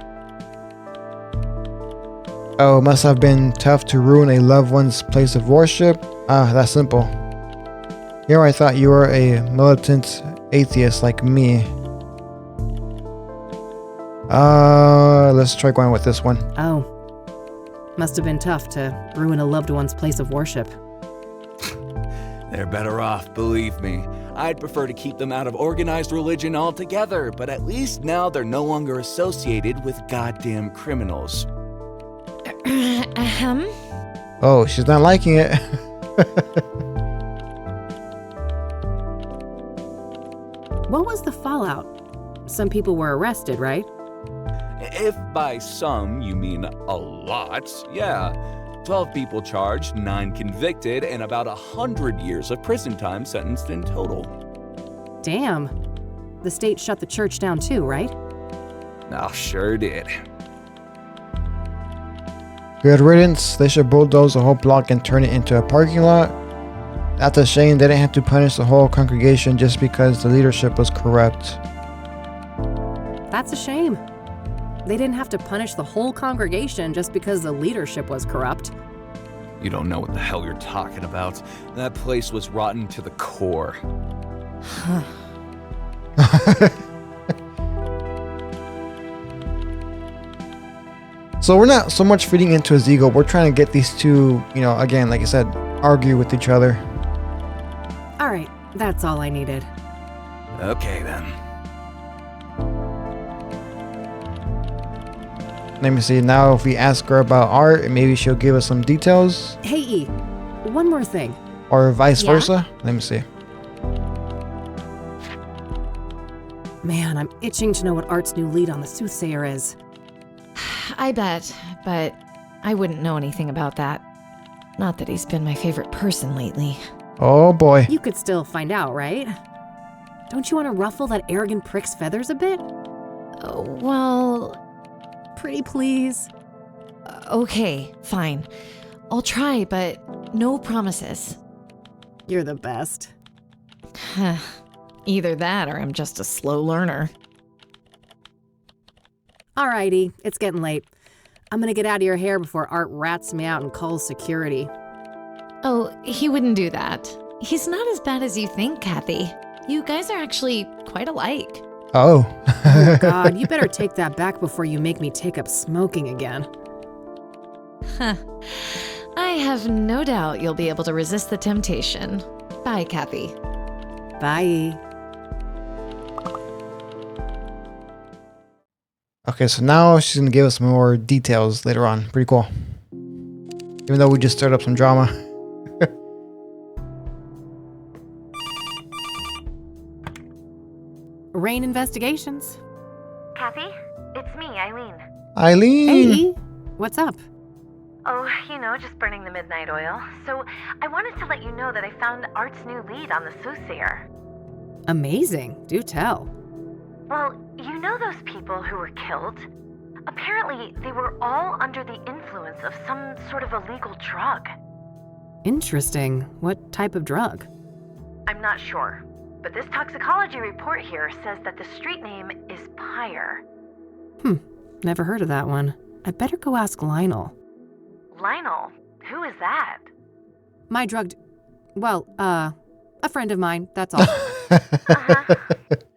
Oh, it must have been tough to ruin a loved one's place of worship. Ah, that's simple. Here I thought you were a militant atheist like me. Let's try going with this one. Oh. Must have been tough to ruin a loved one's place of worship. They're better off, believe me. I'd prefer to keep them out of organized religion altogether, but at least now they're no longer associated with goddamn criminals. Oh, she's not liking it. What was the fallout? Some people were arrested, right? If by some you mean a lot, yeah. 12 people charged, 9 convicted, and about 100 years of prison time sentenced in total. Damn. The state shut the church down too, right? I sure did. Good riddance. They should bulldoze the whole block and turn it into a parking lot. That's a shame they didn't have to punish the whole congregation just because the leadership was corrupt. That's a shame. They didn't have to punish the whole congregation just because the leadership was corrupt. You don't know what the hell you're talking about. That place was rotten to the core. So we're not so much feeding into his ego. We're trying to get these two, again, like I said, argue with each other. All right, that's all I needed. Okay then. Let me see. Now if we ask her about art, maybe she'll give us some details. Hey, E, one more thing. Or vice Yeah? versa. Let me see. Man, I'm itching to know what Art's new lead on the Soothsayer is. I bet, but I wouldn't know anything about that. Not that he's been my favorite person lately. Oh boy. You could still find out, right? Don't you want to ruffle that arrogant prick's feathers a bit? Oh, well, Pretty please. okay, fine. I'll try, but no promises. You're the best. Either that or I'm just a slow learner. Alrighty, it's getting late. I'm gonna get out of your hair before Art rats me out and calls security. Oh, he wouldn't do that. He's not as bad as you think, Kathy. You guys are actually quite alike. Oh. Oh God, you better take that back before you make me take up smoking again. I have no doubt you'll be able to resist the temptation. Bye, Kathy. Bye. Okay, so now she's gonna give us more details later on. Pretty cool. Even though we just stirred up some drama. Rain Investigations. Kathy, it's me, Eileen. Eileen. Hey, what's up? Oh, just burning the midnight oil. So I wanted to let you know that I found Art's new lead on the Soothsayer. Amazing. Do tell. Well, you know those people who were killed? Apparently, they were all under the influence of some sort of illegal drug. Interesting. What type of drug? I'm not sure, but this toxicology report here says that the street name is Pyre. Never heard of that one. I better go ask Lionel. Lionel? Who is that? My drugged... Well, a friend of mine, that's all. Uh-huh.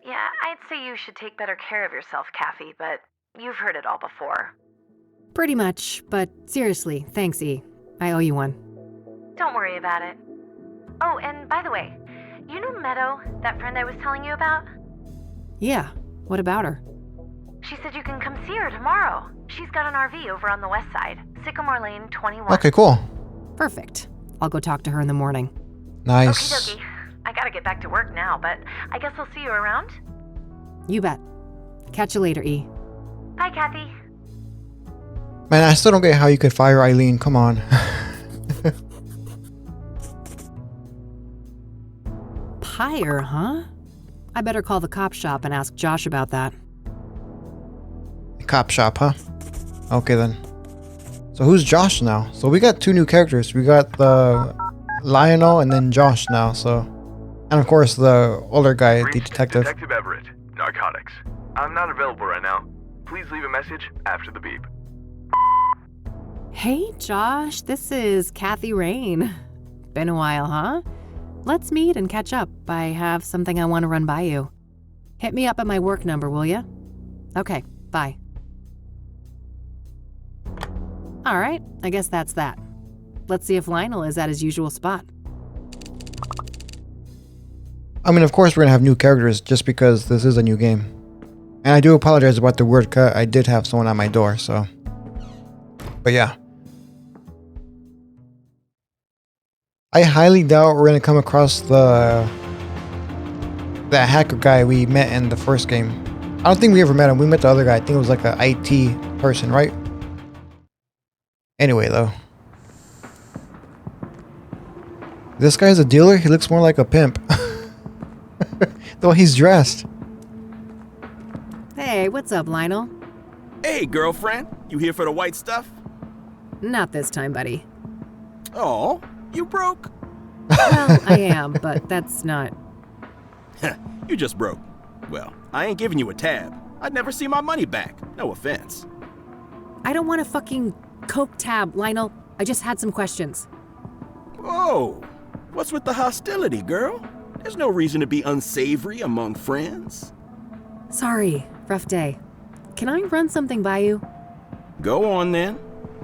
Yeah, I'd say you should take better care of yourself, Kathy, but you've heard it all before. Pretty much, but seriously, thanks, E. I owe you one. Don't worry about it. Oh, and by the way, you know Meadow, that friend I was telling you about? Yeah, what about her? She said you can come see her tomorrow. She's got an RV over on the west side, Sycamore Lane 21. Okay, cool. Perfect. I'll go talk to her in the morning. Nice. Okie dokie. I gotta get back to work now, but I guess I'll see you around. You bet. Catch you later, E. Bye, Kathy. Man, I still don't get how you could fire Eileen. Come on. Pyre, huh? I better call the cop shop and ask Josh about that. Cop shop, huh? Okay then. So who's Josh now? So we got two new characters. We got the Lionel and then Josh now. So, and of course the older guy, the detective. Detective Everett, narcotics. I'm not available right now. Please leave a message after the beep. Hey, Josh, this is Kathy Rain. Been a while, huh? Let's meet and catch up. I have something I want to run by you. Hit me up at my work number, will ya? Okay, bye. All right, I guess that's that. Let's see if Lionel is at his usual spot. I mean, of course we're gonna have new characters just because this is a new game. And I do apologize about the word cut. I did have someone at my door, so. But yeah. I highly doubt we're gonna come across that hacker guy we met in the first game. I don't think we ever met him. We met the other guy. I think it was like an IT person, right? Anyway, though. This guy's a dealer? He looks more like a pimp. The way he's dressed. Hey, what's up, Lionel? Hey, girlfriend. You here for the white stuff? Not this time, buddy. Oh, you broke? Well, I am, but that's not... You just broke. Well, I ain't giving you a tab. I'd never see my money back. No offense. I don't want a fucking Coke tab, Lionel. I just had some questions. Whoa. What's with the hostility, girl? There's no reason to be unsavory among friends. Sorry, rough day. Can I run something by you? Go on, then.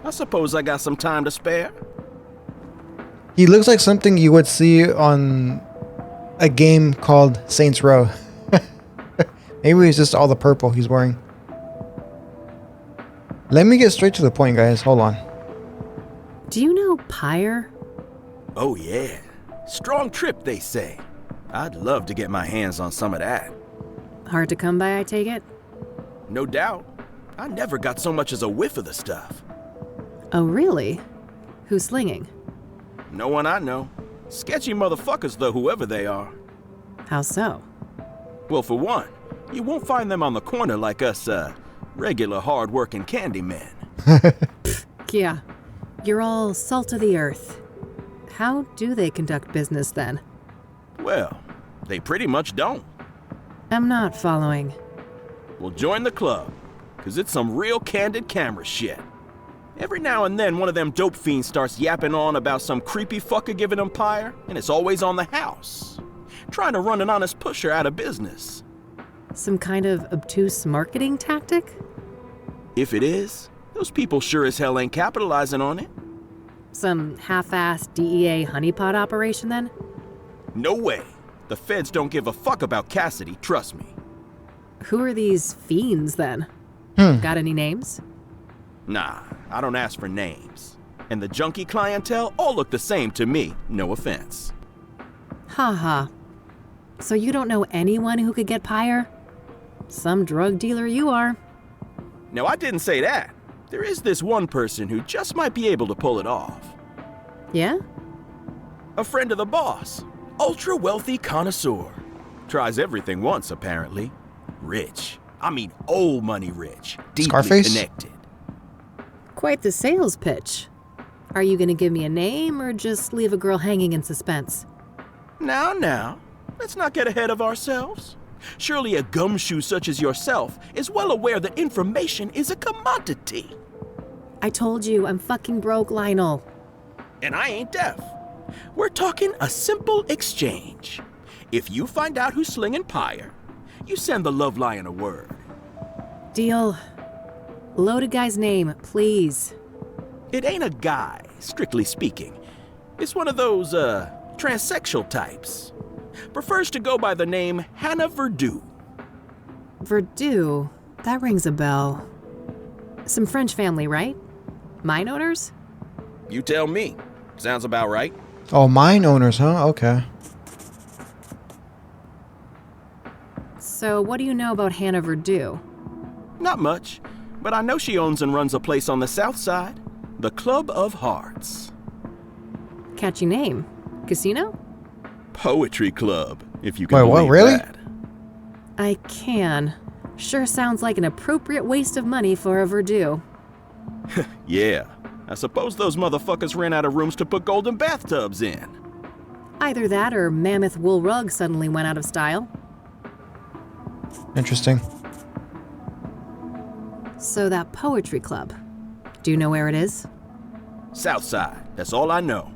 I suppose I got some time to spare. He looks like something you would see on a game called Saints Row. Maybe it's just all the purple he's wearing. Let me get straight to the point, guys. Hold on. Do you know Pyre? Oh, yeah. Strong trip, they say. I'd love to get my hands on some of that. Hard to come by, I take it? No doubt. I never got so much as a whiff of the stuff. Oh, really? Who's slinging? No one I know. Sketchy motherfuckers, though, whoever they are. How so? Well, for one, you won't find them on the corner like us, regular hard-working candy men. Yeah, you're all salt of the earth. How do they conduct business, then? Well, they pretty much don't. I'm not following. Well, join the club, 'cause it's some real candid camera shit. Every now and then, one of them dope fiends starts yapping on about some creepy fucker giving them Pyre, and it's always on the house. Trying to run an honest pusher out of business. Some kind of obtuse marketing tactic? If it is, those people sure as hell ain't capitalizing on it. Some half-assed DEA honeypot operation, then? No way. The feds don't give a fuck about Cassidy, trust me. Who are these fiends, then? Got any names? Nah, I don't ask for names. And the junkie clientele all look the same to me, no offense. Ha. So you don't know anyone who could get Pyre? Some drug dealer you are. No, I didn't say that. There is this one person who just might be able to pull it off. Yeah? A friend of the boss. Ultra wealthy connoisseur. Tries everything once, apparently. Rich. I mean old money rich. Deeply Scarface? connected. Quite the sales pitch. Are you gonna give me a name or just leave a girl hanging in suspense? Now. Let's not get ahead of ourselves. Surely a gumshoe such as yourself is well aware that information is a commodity. I told you, I'm fucking broke, Lionel. And I ain't deaf. We're talking a simple exchange. If you find out who's slinging Pyre, you send the Love Lion a word. Deal. Load a guy's name, please. It ain't a guy, strictly speaking. It's one of those, transsexual types. Prefers to go by the name Hannah Verdue. Verdue? That rings a bell. Some French family, right? Mine owners? You tell me. Sounds about right. Oh, mine owners, huh? Okay. So what do you know about Hannah Verdue? Not much, but I know she owns and runs a place on the south side. The Club of Hearts. Catchy name. Casino? Poetry club, if you can Wait, believe what, really? that. I can. Sure sounds like an appropriate waste of money for a Verdue. Yeah, I suppose those motherfuckers ran out of rooms to put golden bathtubs in. Either that or mammoth wool rug suddenly went out of style. Interesting. So that poetry club, do you know where it is? South side, that's all I know.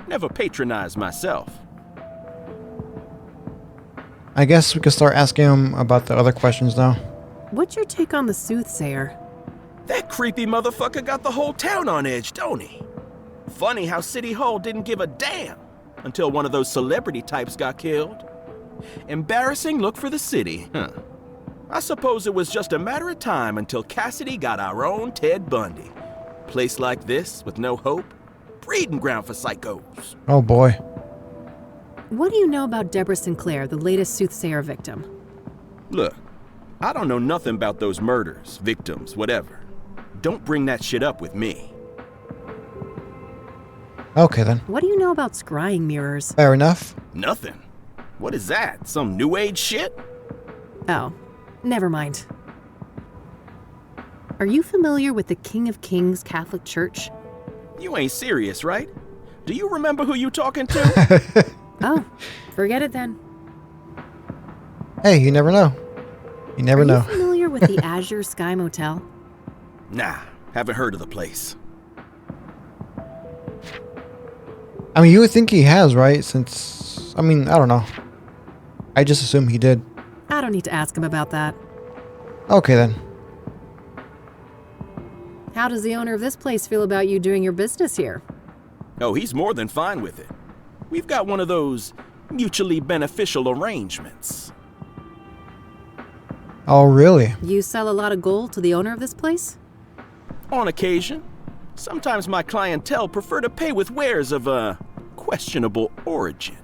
Never patronized myself. I guess we could start asking him about the other questions now. What's your take on the Soothsayer? That creepy motherfucker got the whole town on edge, don't he? Funny how City Hall didn't give a damn until one of those celebrity types got killed. Embarrassing look for the city, huh? I suppose it was just a matter of time until Cassidy got our own Ted Bundy. Place like this, with no hope, breeding ground for psychos. Oh boy. What do you know about Deborah Sinclair, the latest Soothsayer victim? Look, I don't know nothing about those murders, victims, whatever. Don't bring that shit up with me. Okay then. What do you know about scrying mirrors? Fair enough. Nothing. What is that? Some new age shit? Oh, never mind. Are you familiar with the King of Kings Catholic Church? You ain't serious, right? Do you remember who you talking to? Oh, forget it then. Hey, you never know. You never Are know. you familiar with the Azure Sky Motel? Nah, haven't heard of the place. I mean, you would think he has, right? Since, I mean, I don't know. I just assume he did. I don't need to ask him about that. Okay, then. How does the owner of this place feel about you doing your business here? Oh, he's more than fine with it. We've got one of those mutually beneficial arrangements. Oh, really? You sell a lot of gold to the owner of this place? On occasion. Sometimes my clientele prefer to pay with wares of questionable origin.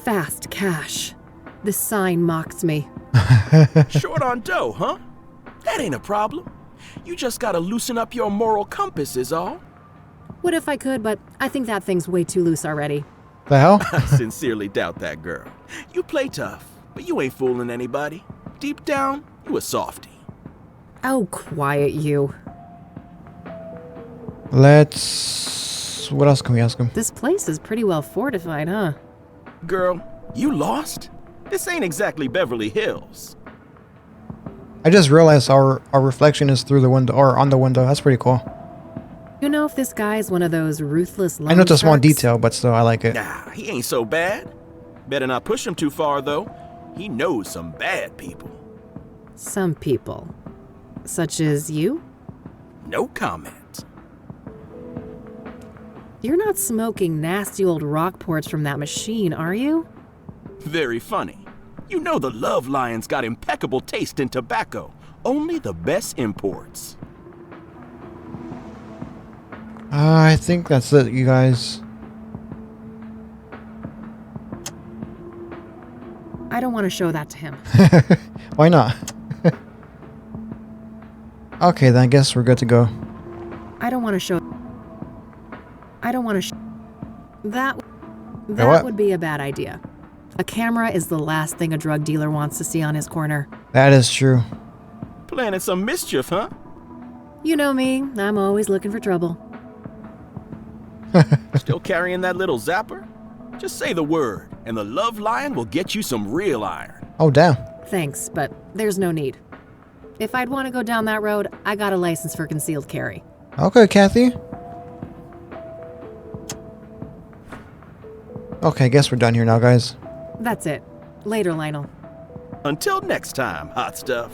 Fast cash. This sign mocks me. Short on dough, huh? That ain't a problem. You just gotta loosen up your moral compass is all. What if I could, but I think that thing's way too loose already. The hell? I sincerely doubt that, girl. You play tough, but you ain't fooling anybody. Deep down, you a softie. Oh, quiet you. Let's... What else can we ask him? This place is pretty well fortified, huh? Girl, you lost? This ain't exactly Beverly Hills. I just realized our reflection is through the window, or on the window. That's pretty cool. You know if this guy is one of those ruthless loan I know it's a small sharks? detail, but still, I like it. Nah, he ain't so bad. Better not push him too far, though. He knows some bad people. Some people. Such as you? No comment. You're not smoking nasty old Rockports from that machine, are you? Very funny. You know the Love Lion's got impeccable taste in tobacco. Only the best imports. I think that's it, you guys. I don't want to show that to him. Why not? Okay, then I guess we're good to go. I don't want to show... That what? would be a bad idea. A camera is the last thing a drug dealer wants to see on his corner. That is true. Planning some mischief, huh? You know me, I'm always looking for trouble. Still carrying that little zapper? Just say the word, and the Love Lion will get you some real iron. Oh, damn. Thanks, but there's no need. If I'd want to go down that road, I got a license for concealed carry. Okay, Kathy. Okay, I guess we're done here now, guys. That's it. Later, Lionel. Until next time, hot stuff.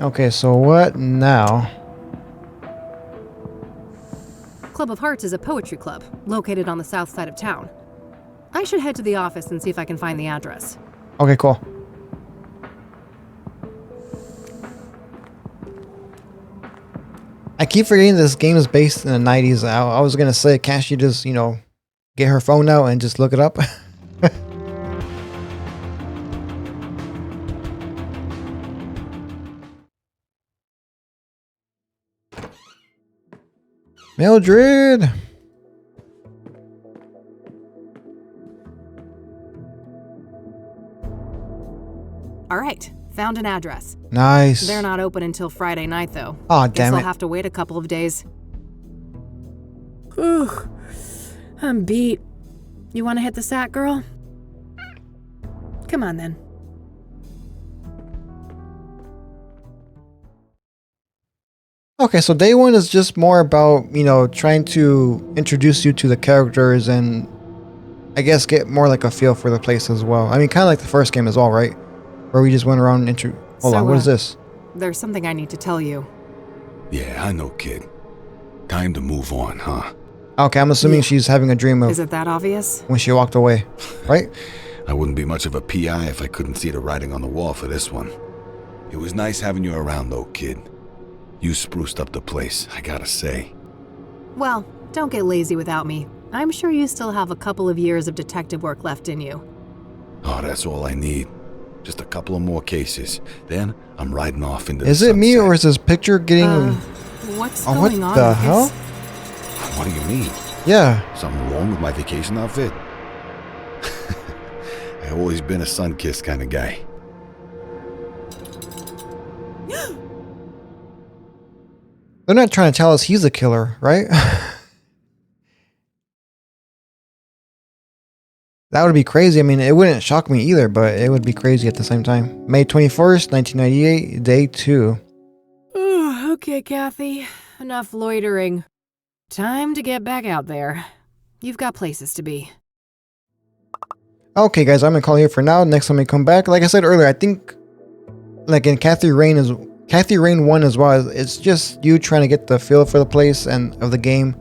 Okay, so what now? Club of Hearts is a poetry club, located on the south side of town. I should head to the office and see if I can find the address. Okay, cool. I keep forgetting this game is based in the 90s. I was gonna say, can't she just, you know, get her phone out and just look it up? Mildred! All right, found an address. Nice. They're not open until Friday night, though. Aw, Guess damn I'll it. have to wait a couple of days. Ugh, I'm beat. You want to hit the sack, girl? Come on, then. Okay, so day one is just more about, you know, trying to introduce you to the characters and I guess get more like a feel for the place as well. I mean, kind of like the first game as well, right? Where we just went around and Hold on, what is this? There's something I need to tell you. Yeah, I know, kid. Time to move on, huh? Okay, I'm assuming she's having a dream of Is it that obvious? when she walked away, right? I wouldn't be much of a PI if I couldn't see the writing on the wall for this one. It was nice having you around, though, kid. You spruced up the place, I gotta say. Well, don't get lazy without me. I'm sure you still have a couple of years of detective work left in you. Oh, that's all I need. Just a couple of more cases. Then I'm riding off into the Is it me sunset. or is this picture getting... What's Oh, going what on? the with hell? this? What do you mean? Yeah. Something wrong with my vacation outfit? always been a sun-kissed kind of guy. They're not trying to tell us he's a killer, right? That would be crazy. I mean, it wouldn't shock me either, but it would be crazy at the same time. May 21st, 1998, day 2. Okay, Kathy. Enough loitering. Time to get back out there. You've got places to be. Okay, guys, I'm gonna call here for now. Next time we come back, like I said earlier, I think, like in Kathy Rain 1 as well, it's just you trying to get the feel for the place and of the game,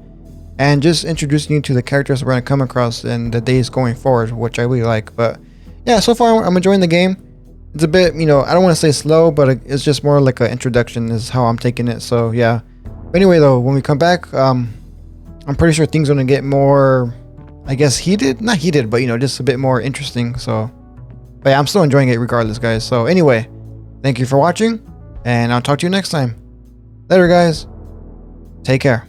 and just introducing you to the characters we're gonna come across in the days going forward, which I really like. But yeah, so far I'm enjoying the game. It's a bit, I don't want to say slow, but it's just more like an introduction is how I'm taking it. So yeah. But anyway, though, when we come back, I'm pretty sure things are gonna get more, I guess, heated. Not heated, but just a bit more interesting. So, but yeah, I'm still enjoying it regardless, guys. So anyway, thank you for watching, and I'll talk to you next time. Later, guys. Take care.